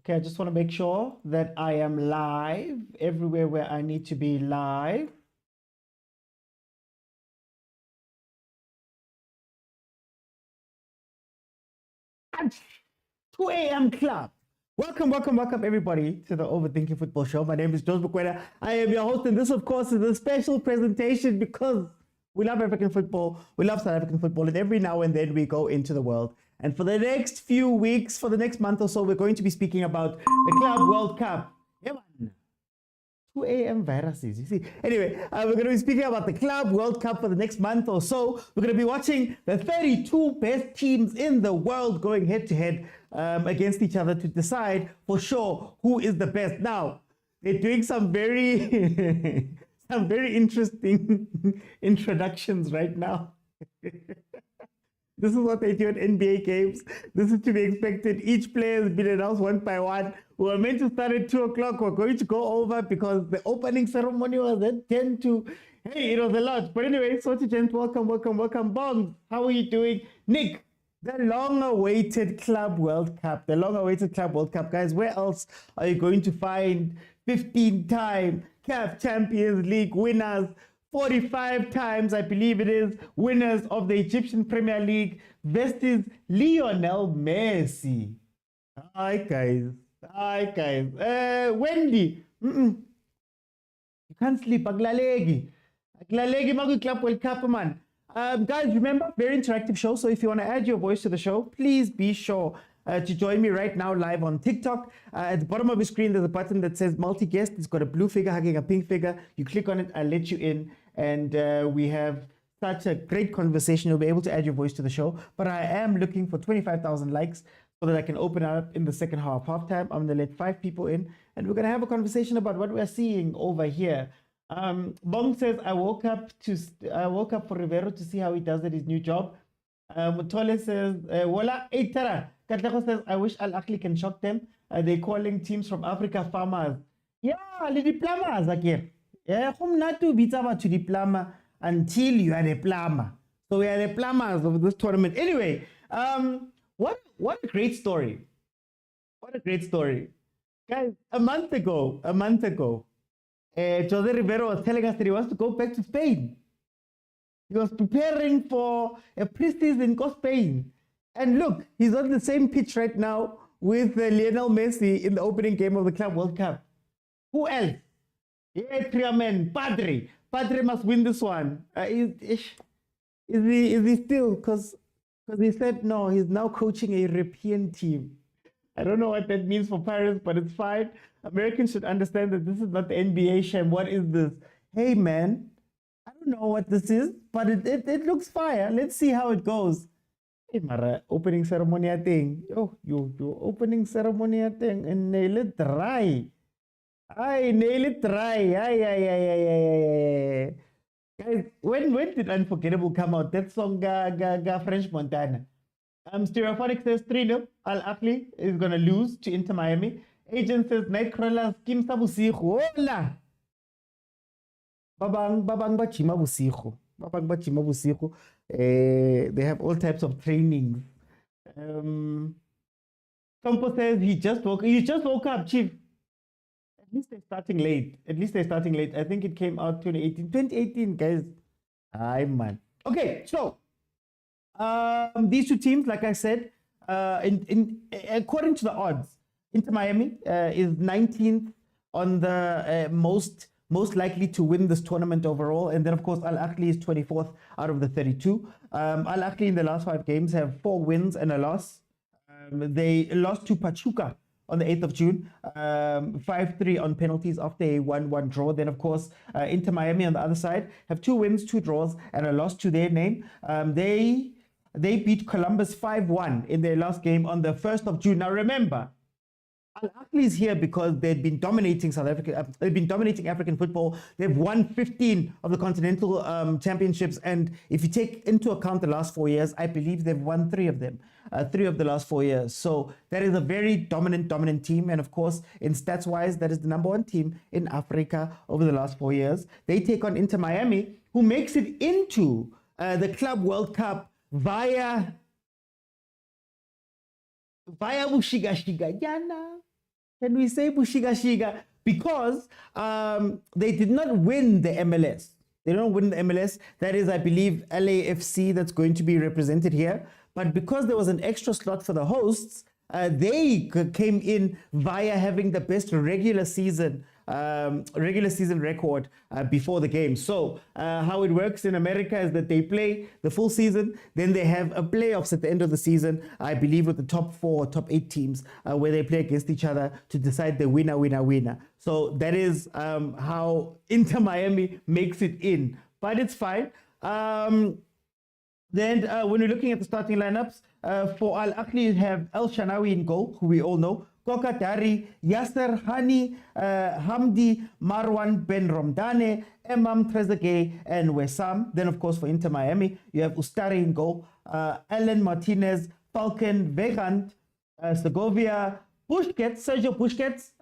Okay, I just want to make sure that I am live everywhere where I need to be live. And 2 a.m. club. Welcome, everybody to the Overthinking Football Show. My name is Mokwena. I am your host, and this, of course, is a special presentation because we love African football. We love South African football, and every now and then we go into the world. And for the next few weeks, for the next month or so, we're going to be speaking about the Club World Cup. Yeah, man. 2 a.m. viruses, you see. Anyway, we're going to be speaking about the Club World Cup for the next month or so. We're going to be watching the 32 best teams in the world going head-to-head against each other to decide for sure who is the best. Now, they're doing some very, some very interesting introductions right now. This is what they do at NBA games. This is to be expected. Each player has been announced one by one. We were meant to start at 2 o'clock. We're going to go over because the opening ceremony was at 10 to... Hey, it was a lot. But anyway, Soweto gents, welcome. Bongs, how are you doing? Nick, the long-awaited Club World Cup. The long-awaited Club World Cup. Guys, where else are you going to find 15-time CAF Champions League winners, 45 times, I believe it is, winners of the Egyptian Premier League versus Lionel Messi? Hi, guys. Wendy. You can't sleep. Aglalegi Magu Club World Cup, man. Guys, remember, very interactive show. So if you want to add your voice to the show, please be sure to join me right now live on TikTok. At the bottom of the screen, there's a button that says multi-guest. It's got a blue figure hugging a pink figure. You click on it, I'll let you in. And we have such a great conversation. You'll be able to add your voice to the show. But I am looking for 25,000 likes so that I can open up in the second half. Halftime, I'm going to let 5 people in. And we're going to have a conversation about what we're seeing over here. Bong says, I woke up for Rivero to see how he does at his new job. Mutole says, Wala Eitara. Katlego says, I wish Ahly can shock them. They're calling teams from Africa farmers. Yeah, the diplomas again. Yeah, home not to beat about to diploma until you are a plumber. So we are the plumbers of this tournament. Anyway, what a great story. What a great story. Guys, a month ago, Jose Rivero was telling us that he wants to go back to Spain. He was preparing for a pre-season in Spain. And look, he's on the same pitch right now with Lionel Messi in the opening game of the Club World Cup. Who else? Yeah, Triamen, Padre. Padre must win this one. Is he still? Because he said no, he's now coaching a European team. I don't know what that means for Paris, but it's fine. Americans should understand that this is not the NBA sham. What is this? Hey, man, I don't know what this is, but it looks fire. Let's see how it goes. Hey, Mara, opening ceremony thing. Oh, you opening ceremony thing and nail it dry. I nail it dry. Ay. Guys, when did Unforgettable come out? That song, French Montana. Stereophonic says 3-0. Ahly is going to lose to Inter Miami. Agent says Nightcrawler Kim Sabusiho. Hola. Babang Bachima Busiho. They have all types of trainings. Tompo says he just woke up, Chief. At least they're starting late. I think it came out 2018, guys. Aye, man. Okay, so these two teams, like I said, according to the odds, Inter Miami is 19th on the most likely to win this tournament overall. And then, of course, Ahly is 24th out of the 32. Ahly in the last 5 games have 4 wins and a loss. They lost to Pachuca on the 8th of June, 5-3 on penalties after a 1-1 draw. Then, of course, Inter Miami on the other side have 2 wins, 2 draws, and a loss to their name. They beat Columbus 5-1 in their last game on the 1st of June. Now, remember, Ahly is here because they've been dominating South Africa. They've been dominating African football. They've won 15 of the continental championships, and if you take into account the last 4 years, I believe they've won 3 of them, 3 of the last 4 years. So that is a very dominant team, and of course, in stats-wise, that is the number 1 team in Africa over the last 4 years. They take on Inter Miami, who makes it into the Club World Cup via Bushiga Yana. can we say Bushiga Shiga? Because they did not win the MLS. They don't win the MLS. That is, I believe, LAFC that's going to be represented here. But because there was an extra slot for the hosts, they came in via having the best regular season record before the game. So how it works in America is that they play the full season, then they have a playoffs at the end of the season, I believe with the top 4 or top 8 teams where they play against each other to decide the winner. So that is how Inter Miami makes it in, but it's fine. Then when we're looking at the starting lineups, for Al Ahly you have El Shanawi in goal, who we all know, Koka Dari, Yasser Hani, Hamdi, Marwan Ben Romdane, Emam Trezeguet, and Wessam. Then, of course, for Inter Miami, you have Ustari in goal, Alan Martinez, Falcon, Vegant, Segovia, Busquets, Sergio Busquets,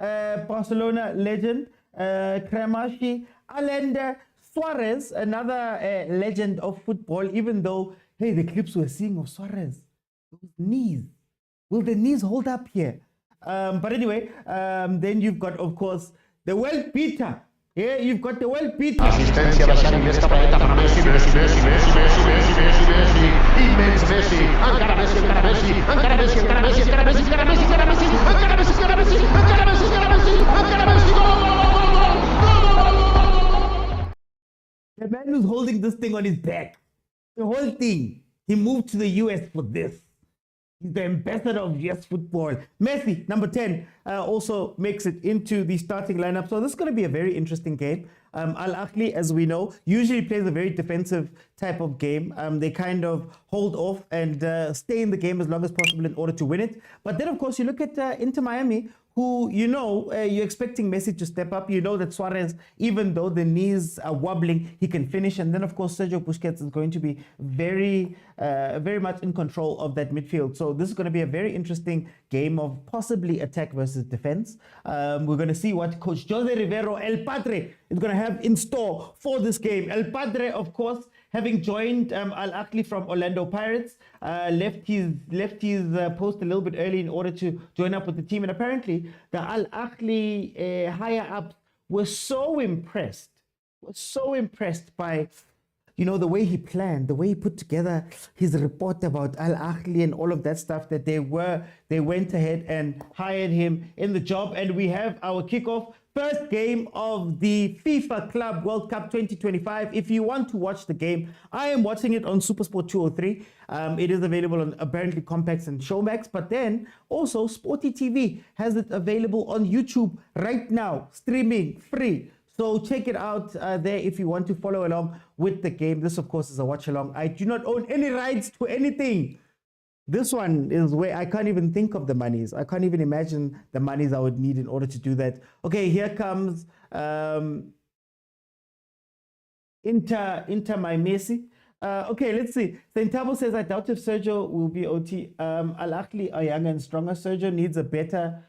Barcelona legend, Kremashi, Allende, Suarez, another legend of football, even though, hey, the clips we're seeing of Suarez, those knees, will the knees hold up here? But anyway, then you've got, of course, the world beater. Yeah, you've got the world beater. Asistencia de Xavi Messi para Messi, immens Messi, encara Messi, encara Messi, encara Messi, encara Messi, encara Messi, encara Messi, encara Messi, encara Messi, encara Messi, encara Messi, encara Messi, encara Messi, gol! The man who's holding this thing on his back, the whole thing, he moved to the US for this. He's the ambassador of yes football. Messi, number 10, also makes it into the starting lineup. So this is going to be a very interesting game. Al Ahly, as we know, usually plays a very defensive type of game. They kind of hold off and stay in the game as long as possible in order to win it. But then, of course, you look at Inter Miami, who, you know, you're expecting Messi to step up. You know that Suarez, even though the knees are wobbling, he can finish. And then, of course, Sergio Busquets is going to be very much in control of that midfield. So this is going to be a very interesting game of possibly attack versus defense. We're going to see what Coach Jose Rivero, El Padre, is going to have in store for this game. El Padre, of course, having joined Al Ahly from Orlando Pirates, left his post a little bit early in order to join up with the team. And apparently, the Al Ahly higher ups were so impressed by, you know, the way he planned, the way he put together his report about Al Ahly and all of that stuff, that they went ahead and hired him in the job. And we have our kickoff. First game of the FIFA Club World Cup 2025. If you want to watch the game, I am watching it on Supersport 203. It is available on apparently Compax and Showmax, but then also Sporty TV has it available on YouTube right now, streaming free. So check it out there if you want to follow along with the game. This, of course, is a watch along. I do not own any rights to anything. This one is where I can't even think of the monies. I can't even imagine the monies I would need in order to do that. Okay, here comes Inter my Messi. Okay, let's see. Sentabo says, I doubt if Sergio will be OT. Al Ahly are younger and stronger. Sergio needs a better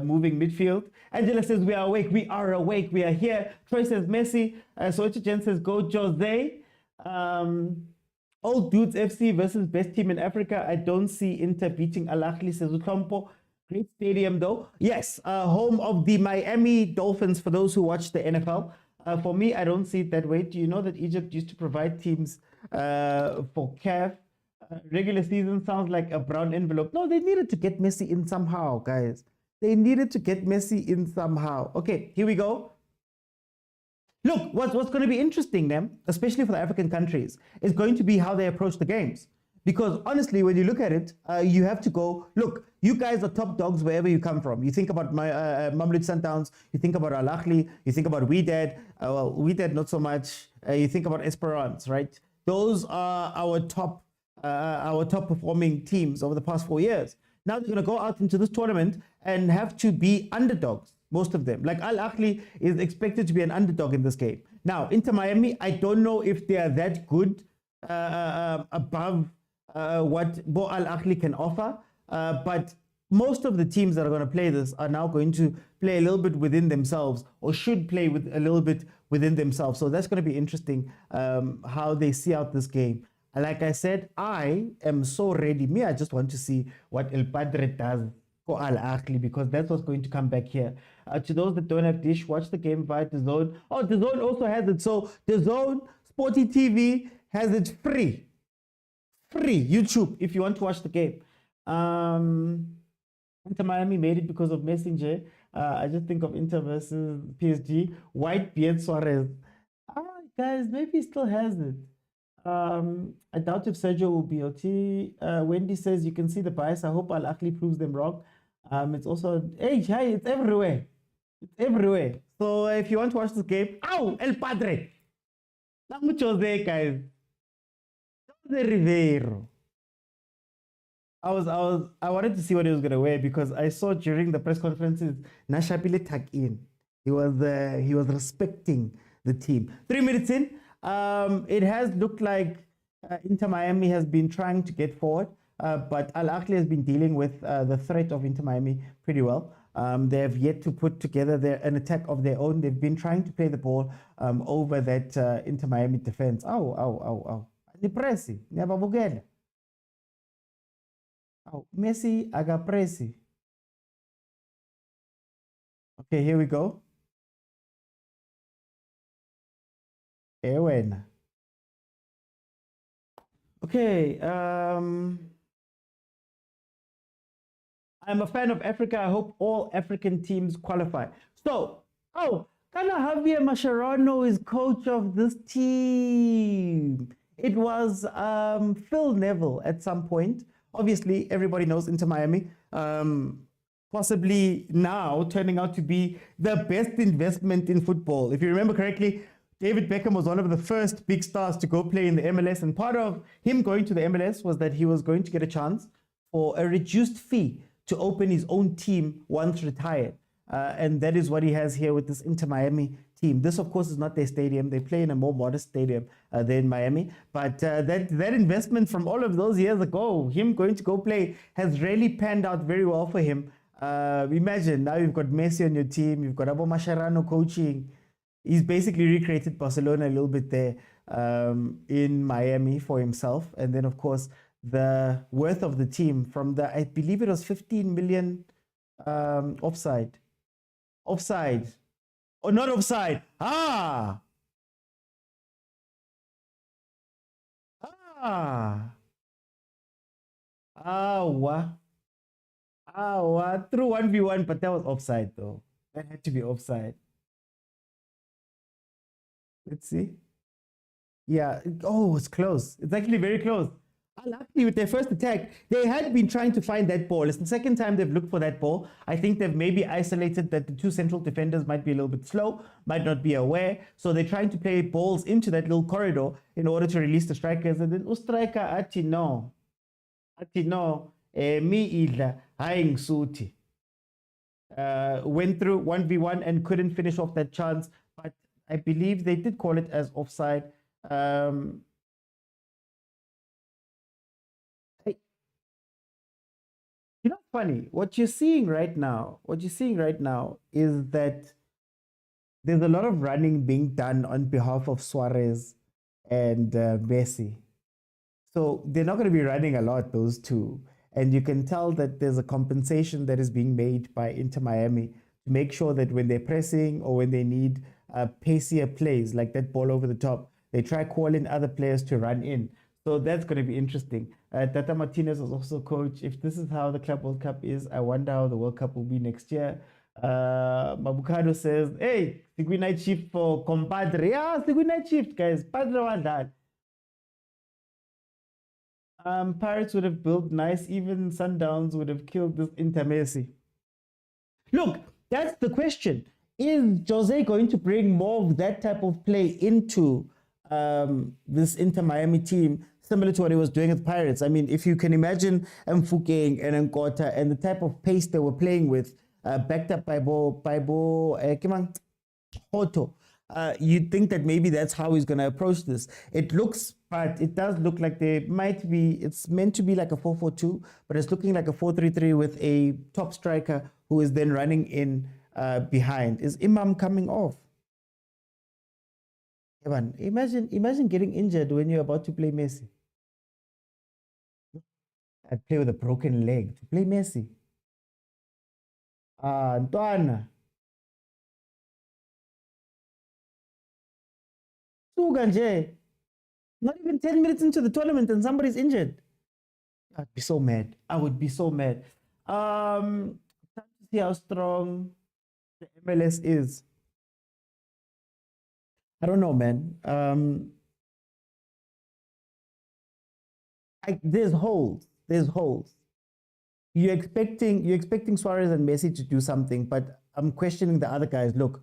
moving midfield. Angela says, we are awake. We are awake. We are here. Troy says, Messi. Soweto Jen says, go Jose. Old Dudes FC versus best team in Africa. I don't see Inter beating Al Ahly, says Utompo. Great stadium though. Yes, home of the Miami Dolphins for those who watch the NFL. For me, I don't see it that way. Do you know that Egypt used to provide teams for CAF? Regular season sounds like a brown envelope. No, they needed to get Messi in somehow, guys. They needed to get Messi in somehow. Okay, here we go. Look, what's going to be interesting then, especially for the African countries, is going to be how they approach the games. Because honestly, when you look at it, you have to go, look, you guys are top dogs wherever you come from. You think about Mamelodi Sundowns, you think about Al Ahly, you think about Wydad, well, Wydad not so much, you think about Esperance, right? Those are our top performing teams over the past 4 years. Now they're going to go out into this tournament and have to be underdogs. Most of them. Like Al Ahly is expected to be an underdog in this game. Now, Inter Miami, I don't know if they are that good above what Bo Al Ahly can offer. But most of the teams that are going to play this are now going to play a little bit within themselves, or should play with a little bit within themselves. So that's going to be interesting how they see out this game. Like I said, I am so ready. Me, I just want to see what El Padre does for Al Ahly because that's what's going to come back here. To those that don't have Dish, watch the game via the Zone. Oh, the Zone also has it. So the Zone Sporty TV has it free. Free YouTube if you want to watch the game. Inter Miami made it because of Messenger. I just think of Inter versus PSG. White beard Suarez. Guys, maybe he still has it. I doubt if Sergio will be OT. Wendy says you can see the bias. I hope Al Ahly proves them wrong. It's also it's everywhere. It's everywhere. So if you want to watch this game, El Padre. Not Jose, guys. Jose Ribeiro. I wanted to see what he was gonna wear because I saw during the press conferences Nashapile tuck in. He was respecting the team. 3 minutes in, it has looked like Inter Miami has been trying to get forward, but Al Ahly has been dealing with the threat of Inter Miami pretty well. They have yet to put together an attack of their own. They've been trying to play the ball over that Inter Miami defense. Nipresi, Nyababugela. Messi agapresi. Okay, here we go. Ewena. Okay, I'm a fan of Africa. I hope all African teams qualify. So, Kana Javier Mascherano is coach of this team. It was Phil Neville at some point. Obviously, everybody knows Inter Miami. Possibly now turning out to be the best investment in football. If you remember correctly, David Beckham was one of the first big stars to go play in the MLS, and part of him going to the MLS was that he was going to get a chance for a reduced fee to open his own team once retired. And that is what he has here with this Inter Miami team. This, of course, is not their stadium. They play in a more modest stadium there in Miami. But that investment from all of those years ago, him going to go play, has really panned out very well for him. Imagine, now you've got Messi on your team, you've got Abo Mascherano coaching. He's basically recreated Barcelona a little bit there in Miami for himself. And then, of course, the worth of the team from I believe it was 15 million offside. Offside. Or not offside. Through 1v1, but that was offside though. That had to be offside. Let's see. Yeah. Oh, it's close. It's actually very close. Luckily, with their first attack, they had been trying to find that ball. It's the second time they've looked for that ball. I think they've maybe isolated that the two central defenders might be a little bit slow, might not be aware. So they're trying to play balls into that little corridor in order to release the strikers. And then striker Atino, mi idla, haing suti. Went through 1v1 and couldn't finish off that chance. But I believe they did call it as offside. You know, funny, what you're seeing right now is that there's a lot of running being done on behalf of Suarez and Messi. So they're not going to be running a lot, those two. And you can tell that there's a compensation that is being made by Inter Miami to make sure that when they're pressing or when they need pacier plays, like that ball over the top, they try calling other players to run in. So that's going to be interesting. Tata Martinez was also coach. If this is how the Club World Cup is, I wonder how the World Cup will be next year. Mabukado says, hey, Sigui night shift for compadre. Yeah, Sigui night shift, guys. Padre Wadad. Pirates would have built nice. Even Sundowns would have killed this Inter Messi. Look, that's the question. Is Jose going to bring more of that type of play into this Inter Miami team, similar to what he was doing with Pirates? I mean, if you can imagine Mfukeng and Nkota and the type of pace they were playing with, backed up by Hoto, you'd think that maybe that's how he's going to approach this. It does look like it's meant to be like a 4-4-2, but it's looking like a 4-3-3 with a top striker who is then running in behind. Is Imam coming off? Imagine getting injured when you're about to play Messi. I'd play with a broken leg to play Messi. Ntwana. Suka nje. Not even 10 minutes into the tournament and somebody's injured. I'd be so mad. I would be so mad. Time to see how strong the MLS is. I don't know, man. There's holes. There's holes. You're expecting Suarez and Messi to do something, but I'm questioning the other guys. Look,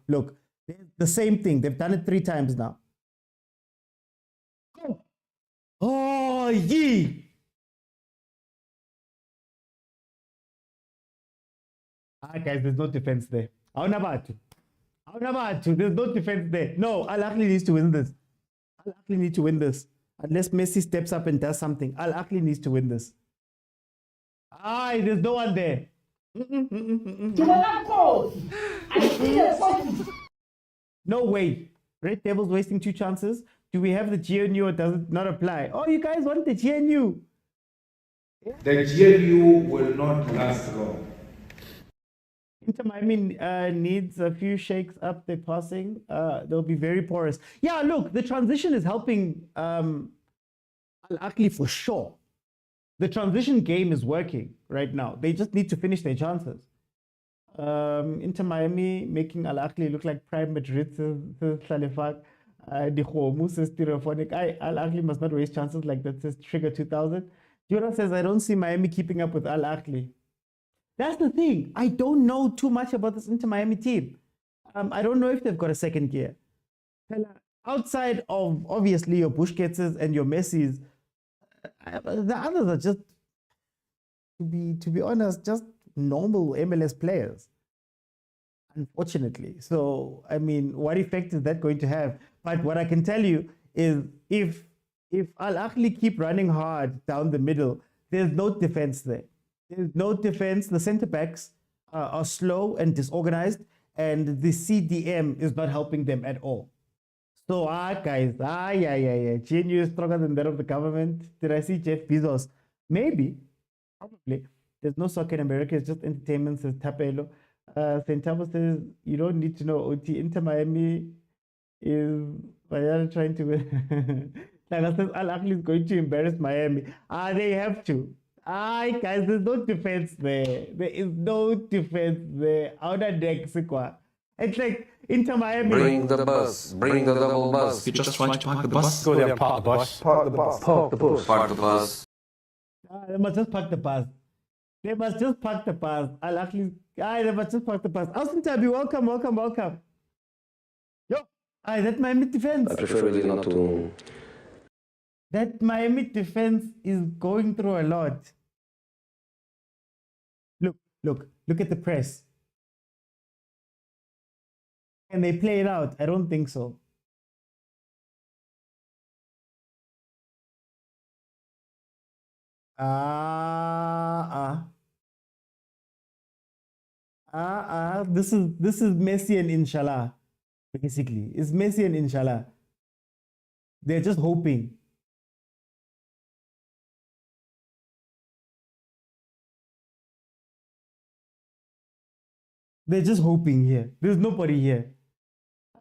the same thing. They've done it 3 times now. Oh, yee! Guys, there's no defense there. There's no defense there. No, Ahly needs to win this. Ahly needs to win this. Unless Messi steps up and does something. Ahly needs to win this. There's no one there. No way. Red Devils wasting 2 chances. Do we have the GNU or does it not apply? Oh, you guys want the GNU? The GNU will not last long. Inter Miami needs a few shakes up their passing. They'll be very porous. Yeah, look, the transition is helping Ahly for sure. The transition game is working right now. They just need to finish their chances. Inter Miami making Ahly look like Prime Madrid says Salifak. Says Stereophonic. Ahly must not waste chances like that, says Trigger 2000. Jura says, I don't see Miami keeping up with Ahly. That's the thing. I don't know too much about this Inter Miami team. I don't know if they've got a second gear. Outside of obviously your Busquetses and your Messis, the others are just, to be honest, just normal MLS players, unfortunately. So, I mean, what effect is that going to have? But what I can tell you is if Ahly keep running hard down the middle, there's no defense there. There's no defense. The center backs are slow and disorganized, and the CDM is not helping them at all. So, guys, GNU is stronger than that of the government. Did I see Jeff Bezos? Maybe, probably. There's no soccer in America. It's just entertainment, says Tapelo. Centavo says, you don't need to know OT. Inter Miami is trying to win. Like I said, Ahly is going to embarrass Miami. They have to. Guys, there's no defense there. There is no defense there. It's like Inter Miami. Bring the bus. Bring the double bus. You just trying to park the bus? Go there and park the bus. Park the bus. Park the bus. Park the bus. They must just park the bus. They must just park the bus. They must just park the bus. Austin Tabi, welcome. Yo, that Miami defense. I prefer really not to. That Miami defense is going through a lot. Look at the press. Can they play it out? I don't think so. This is Messi and Inshallah. Basically, it's Messi and Inshallah. They're just hoping. They're just hoping here. There's nobody here.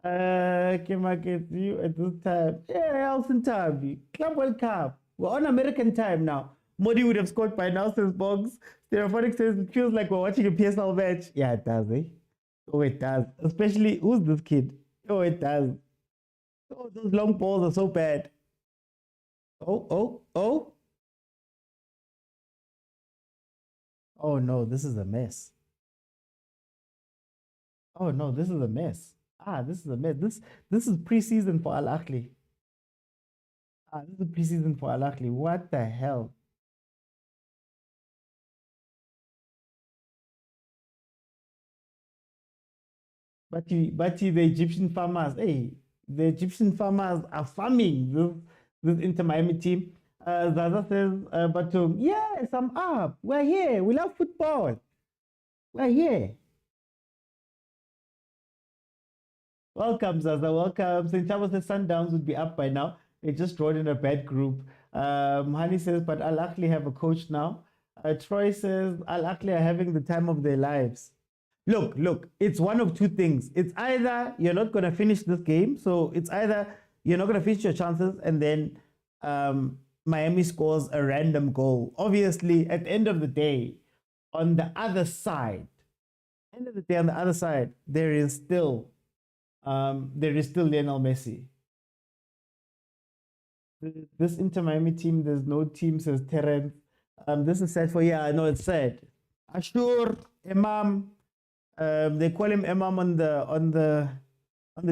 Can I get you at this time? Yeah, Elson Tabi. Club World Cup. We're on American time now. Modi would have scored by now, says Boggs. Stereophonic says it feels like we're watching a PSL match. Yeah, it does, eh? Oh, it does. Especially, who's this kid? Oh, it does. Oh, those long balls are so bad. Oh. Oh, no, this is a mess. Oh, no, this is a mess. This is a mess. This is preseason for Ahly. This is preseason for Ahly. What the hell? But the Egyptian farmers, the Egyptian farmers are farming this Inter Miami team. Zaza says, yes, I'm up. We're here. We love football. We're here. Welcome, Zaza. Welcome. St. Thomas, the Sundowns would be up by now. They just drawn in a bad group. Hani says, but Ahly have a coach now. Troy says, Ahly are having the time of their lives. look, it's one of two things. It's either you're not going to finish this game, so it's either you're not going to finish your chances, and then Miami scores a random goal. Obviously, at the end of the day, on the other side, there is still Lionel Messi. This Inter Miami team, there's no team, says Terence. This is sad for, yeah, I know it's sad. Ashur, Imam, they call him Imam on the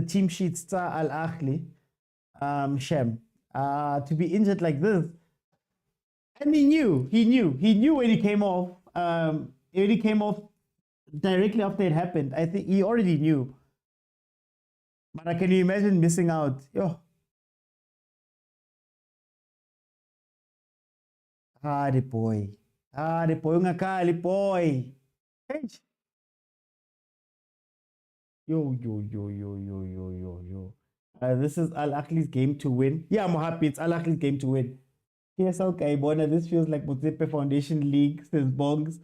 team sheets, Al Ahly, Shem. To be injured like this. And he knew when he came off, directly after it happened. I think he already knew. But can you imagine missing out? Yo. The boy, ungakali boy. Hey. Yo. This is Al Ahly's game to win. Yeah, I'm happy. It's Al Ahly's game to win. PSL Kaibona, this feels like Motsepe Foundation League, says Bongs.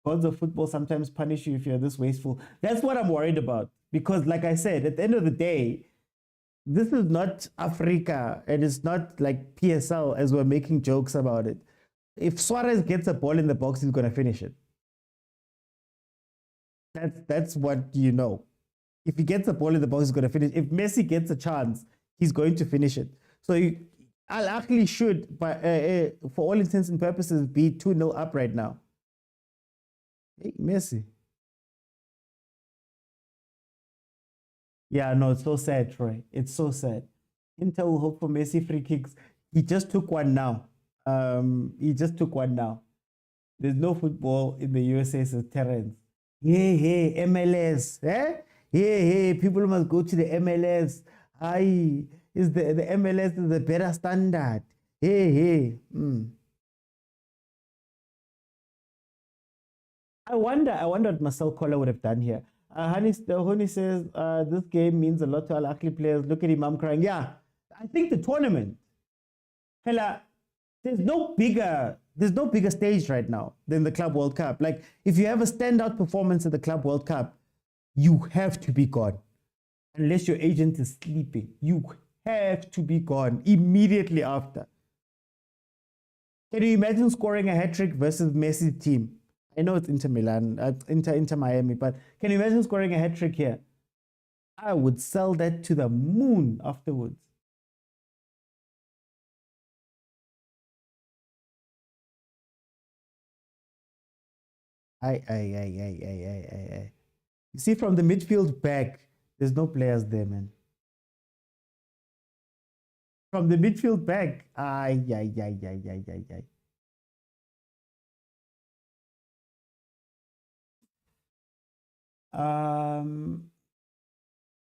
Gods of football sometimes punish you if you're this wasteful. That's what I'm worried about. Because like I said, at the end of the day, this is not Africa. And it's not like PSL as we're making jokes about it. If Suarez gets a ball in the box, he's going to finish it. That's what you know. If he gets the ball in the box, he's going to finish. If Messi gets a chance, he's going to finish it. So Al Ahly should, for all intents and purposes, be 2-0 up right now. Hey, Messi. Yeah, no, it's so sad, Troy. It's so sad. Inter will hope for Messi free kicks. He just took one now. There's no football in the USA, says Terence. Hey, MLS. Eh? Hey, people must go to the MLS. Is the MLS is the better standard. Hey. I wonder what Marcel Koller would have done here. Honey says this game means a lot to Al Ahly players. Look at Imam crying. Yeah, I think the tournament, fella, there's no bigger stage right now than the Club World Cup. Like, if you have a standout performance at the Club World Cup, you have to be gone. Unless your agent is sleeping, you have to be gone immediately after. Can you imagine scoring a hat-trick versus Messi's team? I know it's Inter Milan, Inter Miami, but can you imagine scoring a hat-trick here? I would sell that to the moon afterwards. You see, from the midfield back, there's no players there, man. From the midfield back,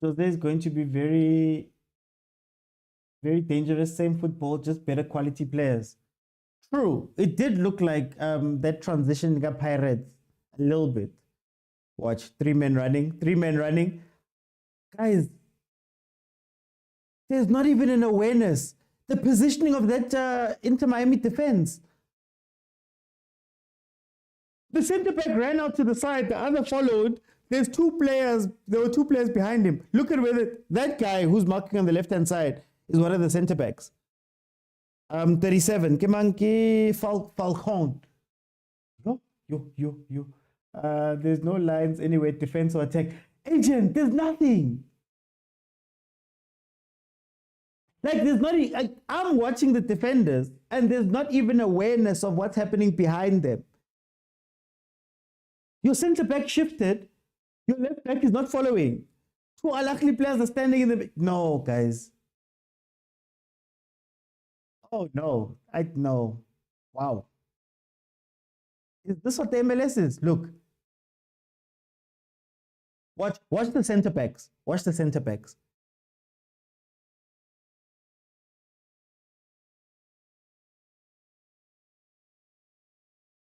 So there's going to be very, very dangerous. Same football, just better quality players. True, it did look like that transition got Pirates a little bit. Watch, three men running. Guys, there's not even an awareness. The positioning of that Inter Miami defense. The centre back ran out to the side, the other followed. There were two players behind him. Look at where that guy who's marking on the left-hand side is one of the centre backs. 37. Kemanke Falcon. Yo. There's no lines anyway, defense or attack. Agent, there's nothing. Like, there's not, like, I'm watching the defenders and there's not even awareness of what's happening behind them. Your centre back shifted, your left back is not following. Two Al Ahly players are standing in the... No, guys. Oh, no. No. Wow. Is this what the MLS is? Look. Watch the centre backs. Watch the centre backs.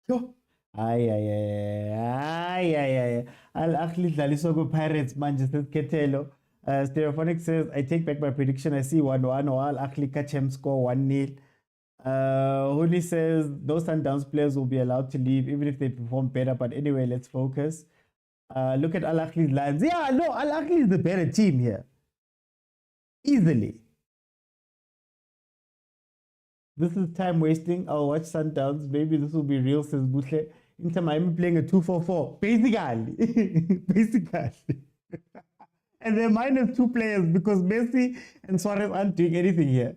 Yo. Ay. Al Ahly dlaliswa Pirates manje Ketelo. Stereophonic says, I take back my prediction. I see 1-1 or Al Ahly Kachem score 1-0. Holy says no Sundowns players will be allowed to leave even if they perform better. But anyway, let's focus. Look at Al Ahly's lines. Yeah, no, Al Ahly is the better team here. Easily. This is time wasting. I'll watch Sundowns. Maybe this will be real, says Butle. Inter Miami playing a 2-4-4. Basically. Basically. And they're minus 2 players because Messi and Suarez aren't doing anything here.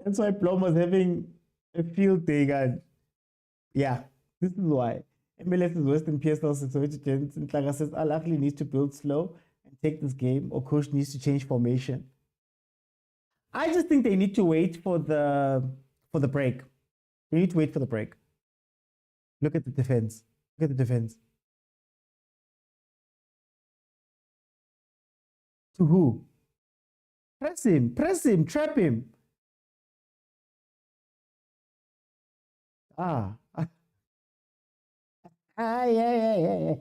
That's why Plum was having a field day, guys. Yeah, this is why. MLS is worse than PSL since Nhlaga says Al Ahly needs to build slow and take this game, or coach needs to change formation. I just think they need to wait for the break. They need to wait for the break. Look at the defense. Look at the defense. To who? Press him, trap him. Ah. Yeah.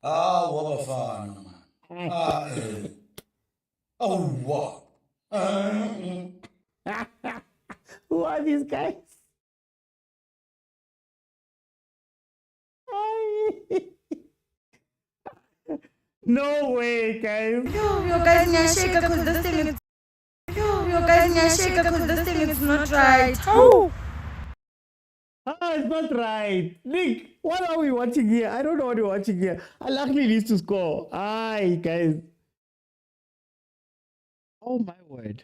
Bafana, man. Oh, what? Who are these guys? No way, guys. Yo, guys, nyasheka because this thing is. Yo, guys, nyasheka because this thing is not right. Oh. It's not right. Nick, what are we watching here? I don't know what we're watching here. Al Ahly needs to score. Aye, guys. Oh, my word.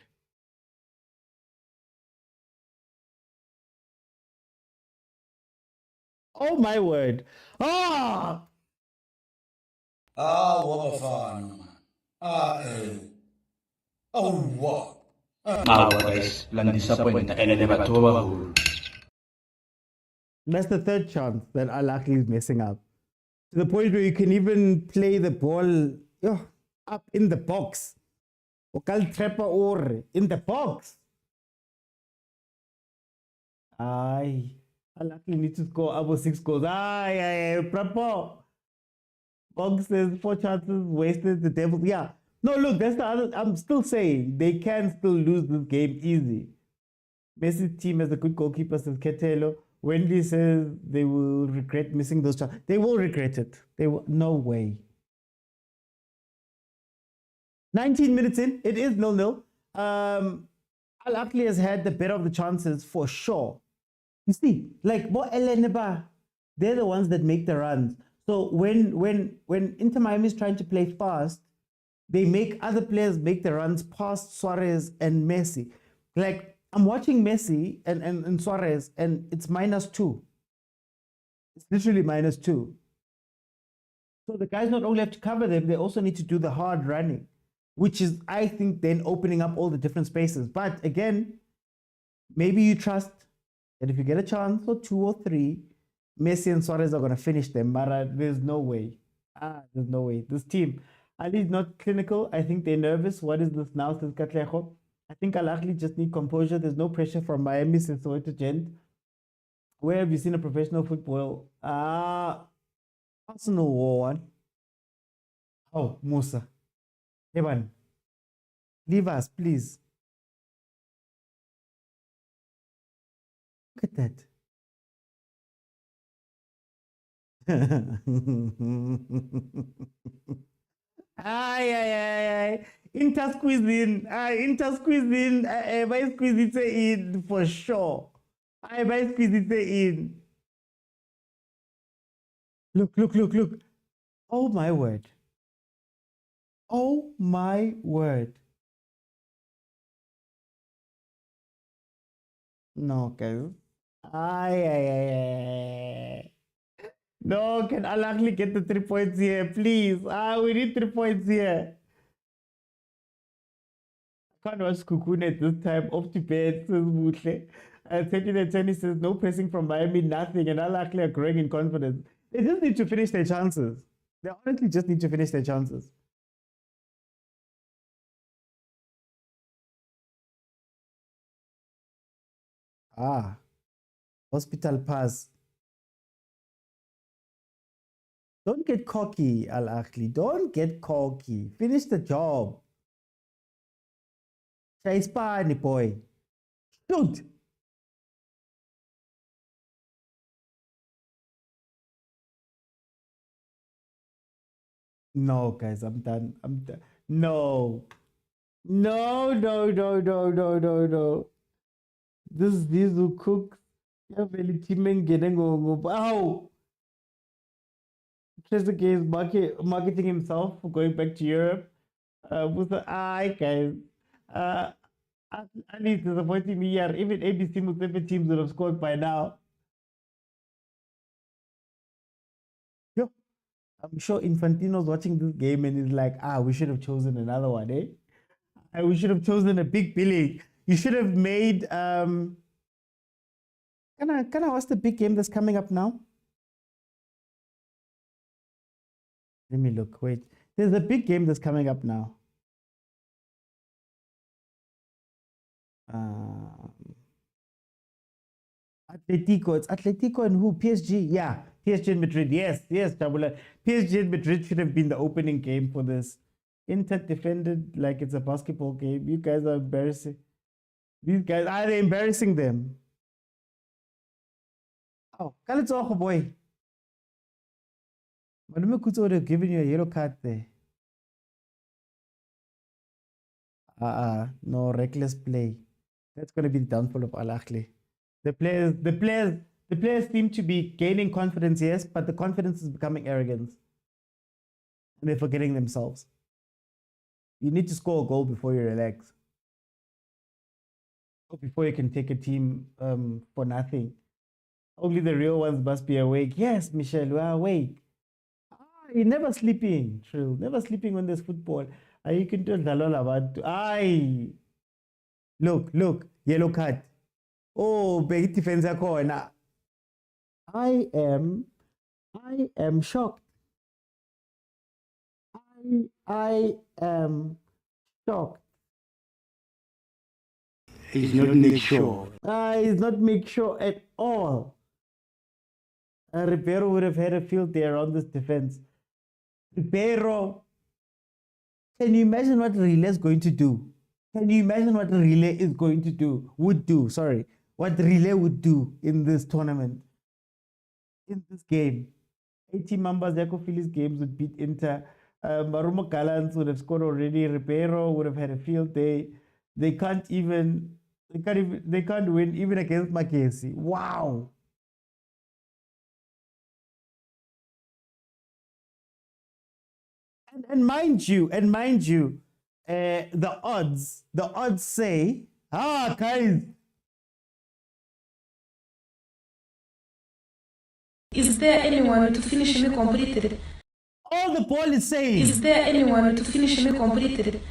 Oh, my word. Ah! Bafana, man. Oh, what? Guys, lang disappoint. That's the third chance that Al Ahly is messing up. To the point where you can even play the ball up in the box. Or trapper or in the box. Aye. Al Ahly needs to score about 6 goals. Aye, proper. Box says 4 chances wasted. The Devils. Yeah. No, look, that's the other. I'm still saying they can still lose this game easy. Messi's team has a good goalkeeper, says Ketelo. Wendy says they will regret missing those chances. They will regret it. They will. No way. 19 minutes in, it is 0-0. Al Ahly has had the better of the chances for sure. You see, like they're the ones that make the runs. So when Inter Miami is trying to play fast, they make other players make the runs past Suarez and Messi. Like I'm watching Messi and Suarez, and it's -2. It's literally -2. So the guys not only have to cover them, they also need to do the hard running, which is, I think, then opening up all the different spaces. But again, maybe you trust that if you get a chance or 2 or 3, Messi and Suarez are going to finish them. But there's no way. There's no way. This team, Ali is not clinical. I think they're nervous. What is this now, says Katlejo? I think Al Ahly just need composure. There's no pressure from Miami, says Soweto Gent. Where have you seen a professional football? Arsenal war one. Oh, Musa. Evan, leave us, please. Look at that. Ay. Inter squeeze in. By squeeze it in for sure. By squeeze it in. Look. Oh my word. Oh my word. No, guys. Ay. No, can Al Ahly get the 3 points here, please? We need 3 points here. I can't watch Kukune at this time. Off to bed, says Mutle. 20 says no pressing from Miami, nothing, and Al Ahly are growing in confidence. They just need to finish their chances. They honestly just need to finish their chances. Hospital pass. Don't get cocky, Al Ahly. Don't get cocky. Finish the job. Chaispani boy. Shoot. No, guys, I'm done. I'm done. No. No, no, no, no, no, no, no. These who cook. Yeah, really teaming getting go. Ow. Trezeguet is marketing himself for going back to Europe. With the eye, guys. At least disappointing me here. Even ABC Motsepe teams would have scored by now. Yo, I'm sure Infantino's watching this game and he's like, we should have chosen another one, eh? We should have chosen a big Billy. You should have made can I what's the big game that's coming up now? Let me look. Wait. There's a big game that's coming up now. Atletico. It's Atletico and who? PSG. Yeah. PSG and Madrid. Yes. Tabula. PSG and Madrid should have been the opening game for this. Inter defended like it's a basketball game. You guys are embarrassing. These guys, are they embarrassing them? Oh, Kalitsoho boy. Malume Kutso would have given you a yellow card there. No, reckless play. That's going to be the downfall of Ahly. The players seem to be gaining confidence, yes, but the confidence is becoming arrogance. And they're forgetting themselves. You need to score a goal before you relax. Or before you can take a team for nothing. Only the real ones must be awake. Yes, Michelle, we are awake. You're never sleeping, true. Never sleeping when there's football. You can tell Dalola about Look, yellow card. Oh, big defense corner. I am shocked. I am shocked. He's not make sure. He's not make sure at all. Ribeiro would have had a field day around this defense. Ribeiro, can you imagine what Relay is going to do? Can you imagine what Relay is going to do? What Relay would do in this tournament, in this game? 80 members, Jaco Phillies games would beat Inter. Marumo Gallants would have scored already. Ribeiro would have had a field day. They can't win even against Mackenzie. Wow. And mind you, the odds say, guys. Is there anyone to finish me completed? All the ball is saying. Is there anyone to finish me completed?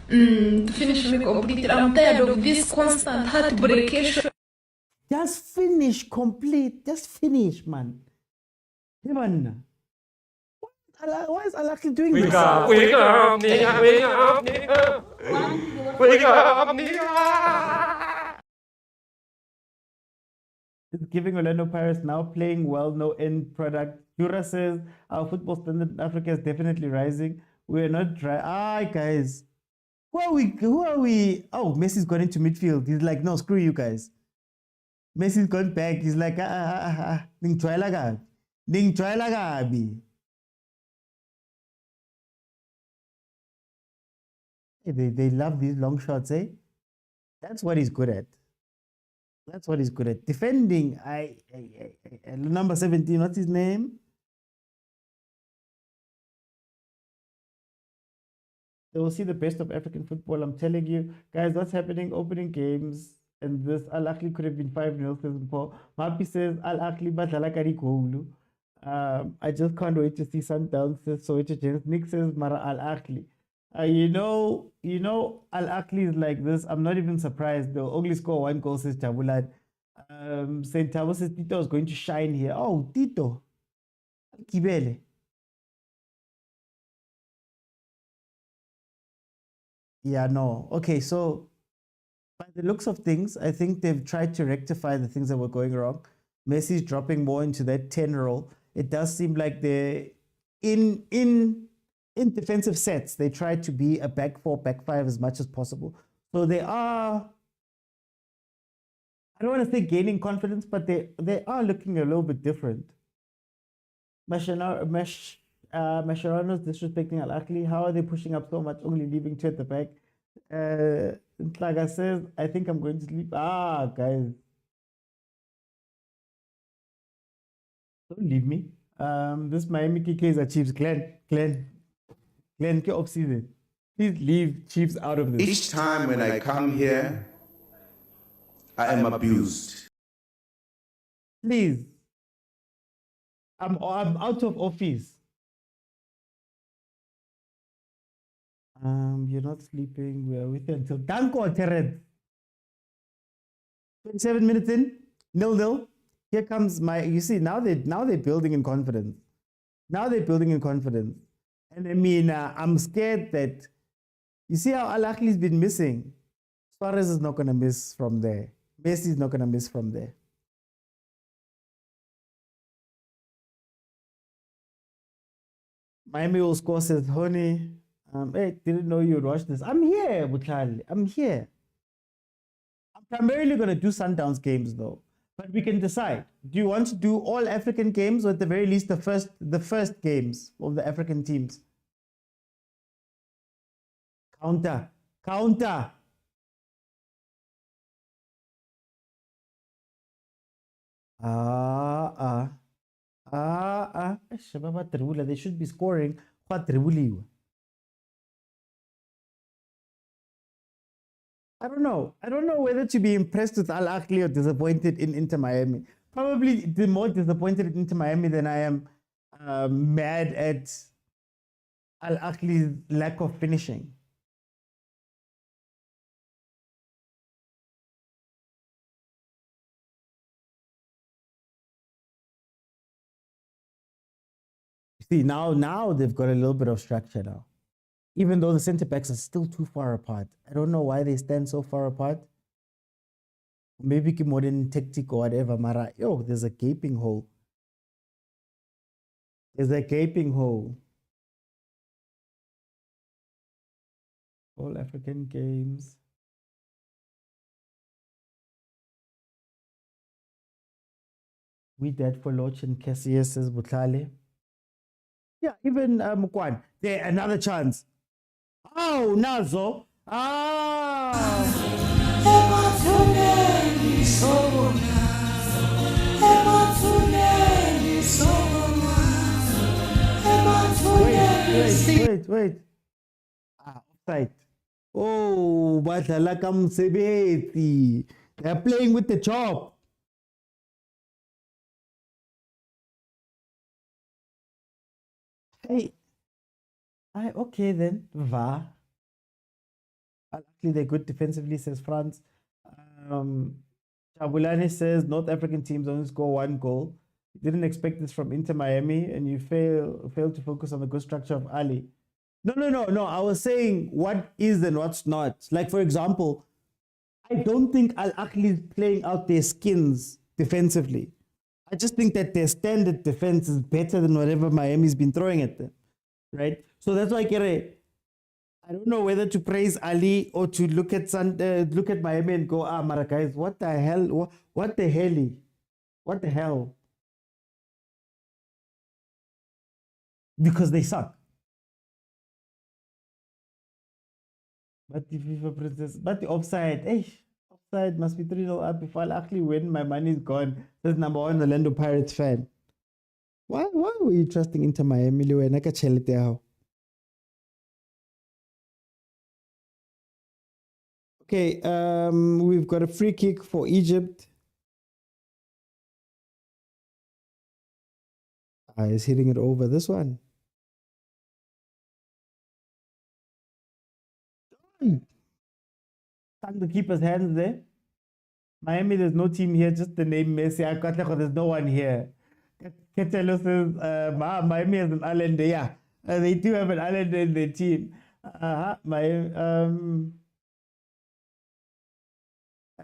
To finish me completed. I'm tired of this constant heartbreakation. Just finish, complete. Just finish, man. Come on. Why is Ahly doing this? Wake up, nigga, wake up, nigga. Wake up, nigga. It's giving Orlando Pirates now playing well, no end product. Jura says our football standard in Africa is definitely rising. We're not dry. Guys. Who are we? Oh, Messi's gone into midfield. He's like, no, screw you guys. Messi's gone back. He's like, Ning Gabi. They love these long shots, eh? That's what he's good at. Defending, number 17, what's his name? They will see the best of African football. I'm telling you, guys, what's happening? Opening games, and this Ahly could have been 5-0 season 4. Mapi says Ahly badlala ka digolu. I just can't wait to see Sundowns. Soweto James. Nick says Mara Ahly. You know, Ahly is like this. I'm not even surprised. They'll only score 1 goal, says Jabulan. St. Tabo says Tito is going to shine here. Oh, Tito. Kibele. Yeah, no. Okay, so by the looks of things, I think they've tried to rectify the things that were going wrong. Messi's dropping more into that 10 role. It does seem like they're in defensive sets, they try to be a back 4, back 5 as much as possible. So they are, I don't want to say gaining confidence, but they are looking a little bit different. Mascherano's disrespecting Al Ahly. How are they pushing up so much, only leaving two at the back? Like I said, I think I'm going to sleep. Guys. Don't leave me. This Miami Kaizer Chiefs, Glenn, get off season. Please leave Chiefs out of this. Each time when I come here, I am abused. Please. I'm out of office. You're not sleeping. We are with you until Danko Terred. 27 minutes in, 0-0. Here comes you see, now they're building in confidence. Now they're building in confidence. And I mean, I'm scared that, you see how Al Ahly's been missing. Suarez is not going to miss from there. Messi is not going to miss from there. Miami will score, says Honey. Hey, didn't know you'd watch this. I'm here, Butlali. I'm here. I'm primarily going to do Sundowns games, though. But we can decide. Do you want to do all African games, or at the very least the first games of the African teams? Counter. They should be scoring. I don't know. I don't know whether to be impressed with Al Ahly or disappointed in Inter Miami. Probably the more disappointed in Inter Miami than I am mad at Al Ahly's lack of finishing. See, now they've got a little bit of structure now. Even though the center backs are still too far apart. I don't know why they stand so far apart. Maybe modern tactic or whatever, Mara. Yo, there's a gaping hole. There's a gaping hole. All African games. We dead for Loch and Cassius, says Butlali. Yeah, even Mukwan. There, another chance. Oh, Nazo. Wait. Offside. Oh, Batala Mosimane. They're playing with the chop. Hey. Okay then. Va. Actually, they're good defensively, says France. Chabulani says North African teams only score one goal. Didn't expect this from Inter Miami, and you fail to focus on the good structure of Ahly. No. I was saying what is and what's not. Like, for example, I don't think Al Ahly is playing out their skins defensively. I just think that their standard defense is better than whatever Miami's been throwing at them, right? So that's why I don't know whether to praise Ahly or to look at Miami and go, Mara guys, what the hell? What the hell? What the hell? Because they suck. But the FIFA princess, but the offside, offside must be 3-0 up. If I'll actually win, my money's gone. Says number one Orlando Pirates fan. Why were you trusting Inter Miami? Okay, we've got a free kick for Egypt. He's hitting it over this one. Thank the keeper's hands there. Miami, there's no team here, just the name Messi. There's no one here. Ketelo says, Miami has an island there. Yeah, they do have an island in their team. A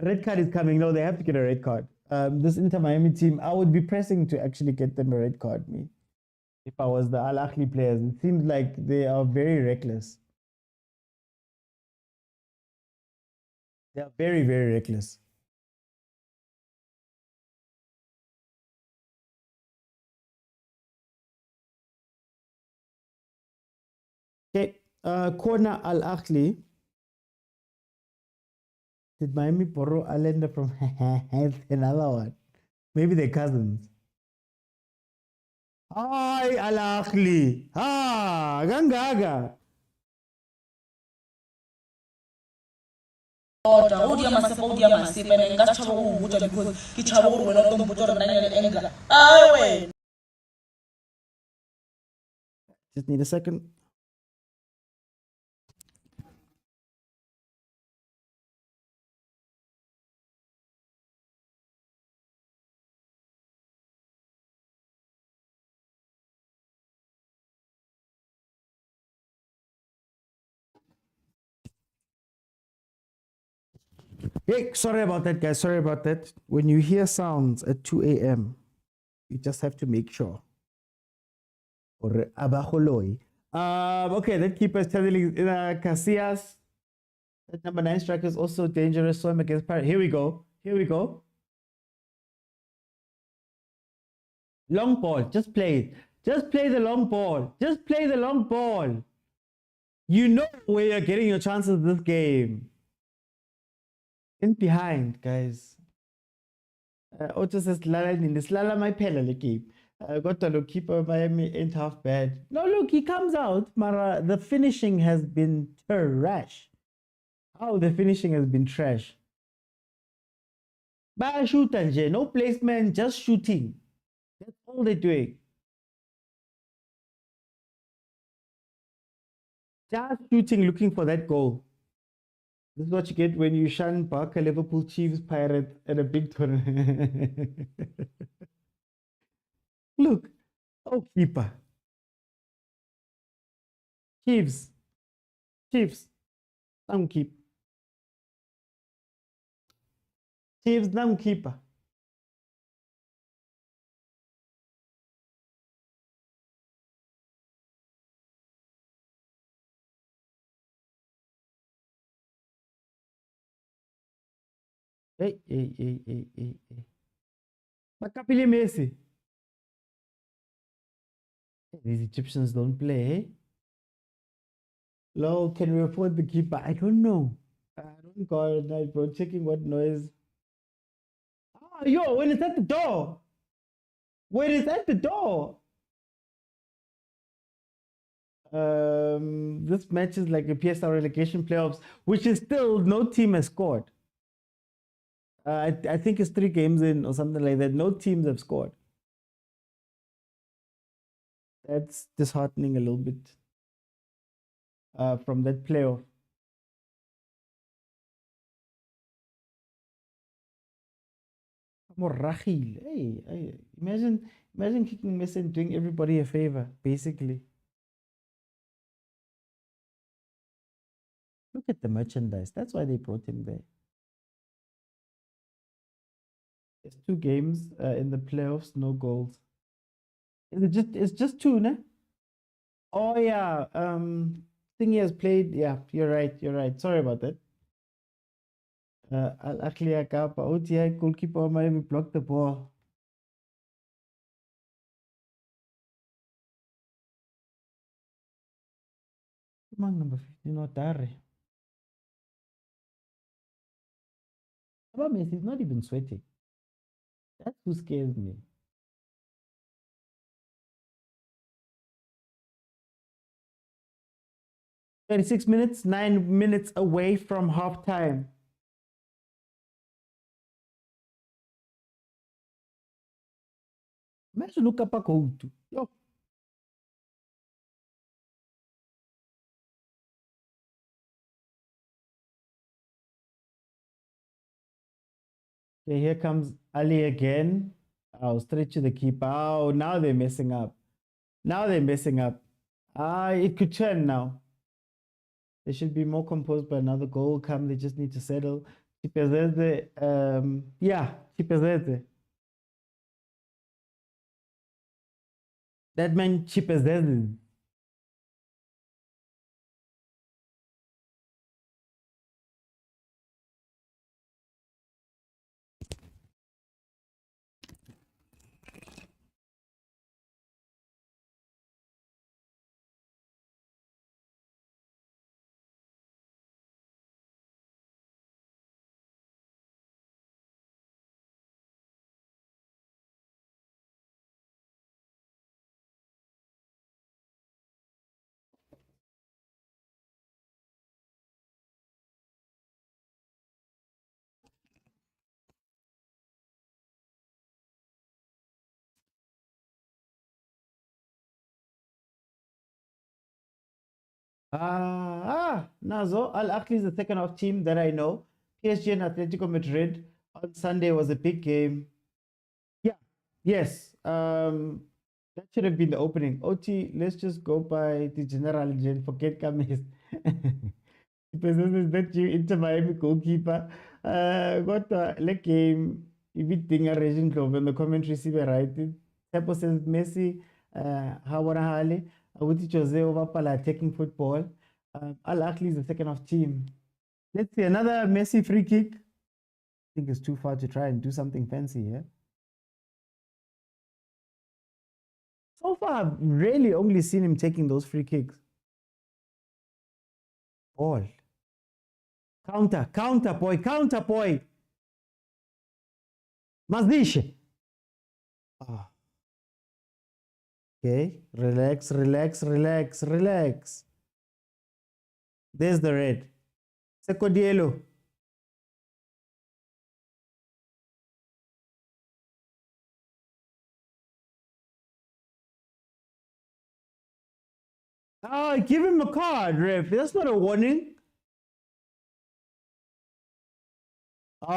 red card is coming. No, they have to get a red card. This Inter Miami team, I would be pressing to actually get them a red card, me. If I was the Al Ahly players, it seems like they are very reckless. They are very, very reckless. Okay, corner Al Ahly. Did Miami borrow Allender from another one? Maybe they're cousins. Hi, Al Ahly. Ah, Gangaga. Just need a second. Hey, sorry about that, guys. Sorry about that. When you hear sounds at 2 a.m., you just have to make sure. Or abaholoy. Okay, that keeper is telling Casillas. That number 9 striker is also dangerous. So I'm against Paris. Here we go. Here we go. Long ball. Just play it. Just play the long ball. Just play the long ball. You know where you're getting your chances this game. In behind, guys. Otto says, Lala Nilis. Lala my pella keep. Got to look, keeper Miami ain't half bad. No, look, he comes out. Mara, the finishing has been trash. Oh, the finishing has been trash. By shooter, no placement, just shooting. That's all they're doing. Just shooting, looking for that goal. This is what you get when you shun Barker, Liverpool, Chiefs, Pirates at a big tournament. Look, oh, keeper. Chiefs, some keep. Chiefs, some keeper. Hey. Makapile Messi. These Egyptians don't play, eh? Low, can we afford the keeper? I don't know. I don't go at night, bro. Checking what noise. Oh, yo, when it's at the door. When it's at the door. This match is like a PSL relegation playoffs, which is still no team has scored. I think it's 3 games in or something like that. No teams have scored. That's disheartening a little bit from that playoff. More Rahil. Hey, imagine kicking Messi and doing everybody a favor, basically. Look at the merchandise. That's why they brought him there. There's 2 games in the playoffs, no goals. It's just 2, ne? Oh yeah. Thingy has played. Yeah, you're right. Sorry about that. Actually, OTI goalkeeper Miami blocked the ball. Come on, number 15, not Dare. About Messi, he's not even sweating. That's who scares me. "36 minutes, 9 minutes away from halftime." Imagine look up a code. Yo. Okay, here comes Ali again. Oh, straight to the keeper. Oh, now they're messing up. It could turn now. They should be more composed by another goal come. They just need to settle. Chipezeze, Chipezeze. That man Chipezeze. Nazo. Al Ahly is the second half team that I know. PSG and Atletico Madrid on Sunday was a big game. Yeah, yes. That should have been the opening. OT, let's just go by the general and forget Kamis. Because this is not you, Inter Miami goalkeeper. Got the game. If it thing a Regin Club and the commentary see right. Tepo says Messi, Hawana Hali, Awuti Jose over Pala attacking football. Al Ahly is the second half team. Let's see another Messi free kick. I think it's too far to try and do something fancy here. So far, I've really only seen him taking those free kicks. Ball. Counter, boy. Mazdish. Okay, relax. There's the red. Second yellow. Give him a card, ref. That's not a warning. Ref.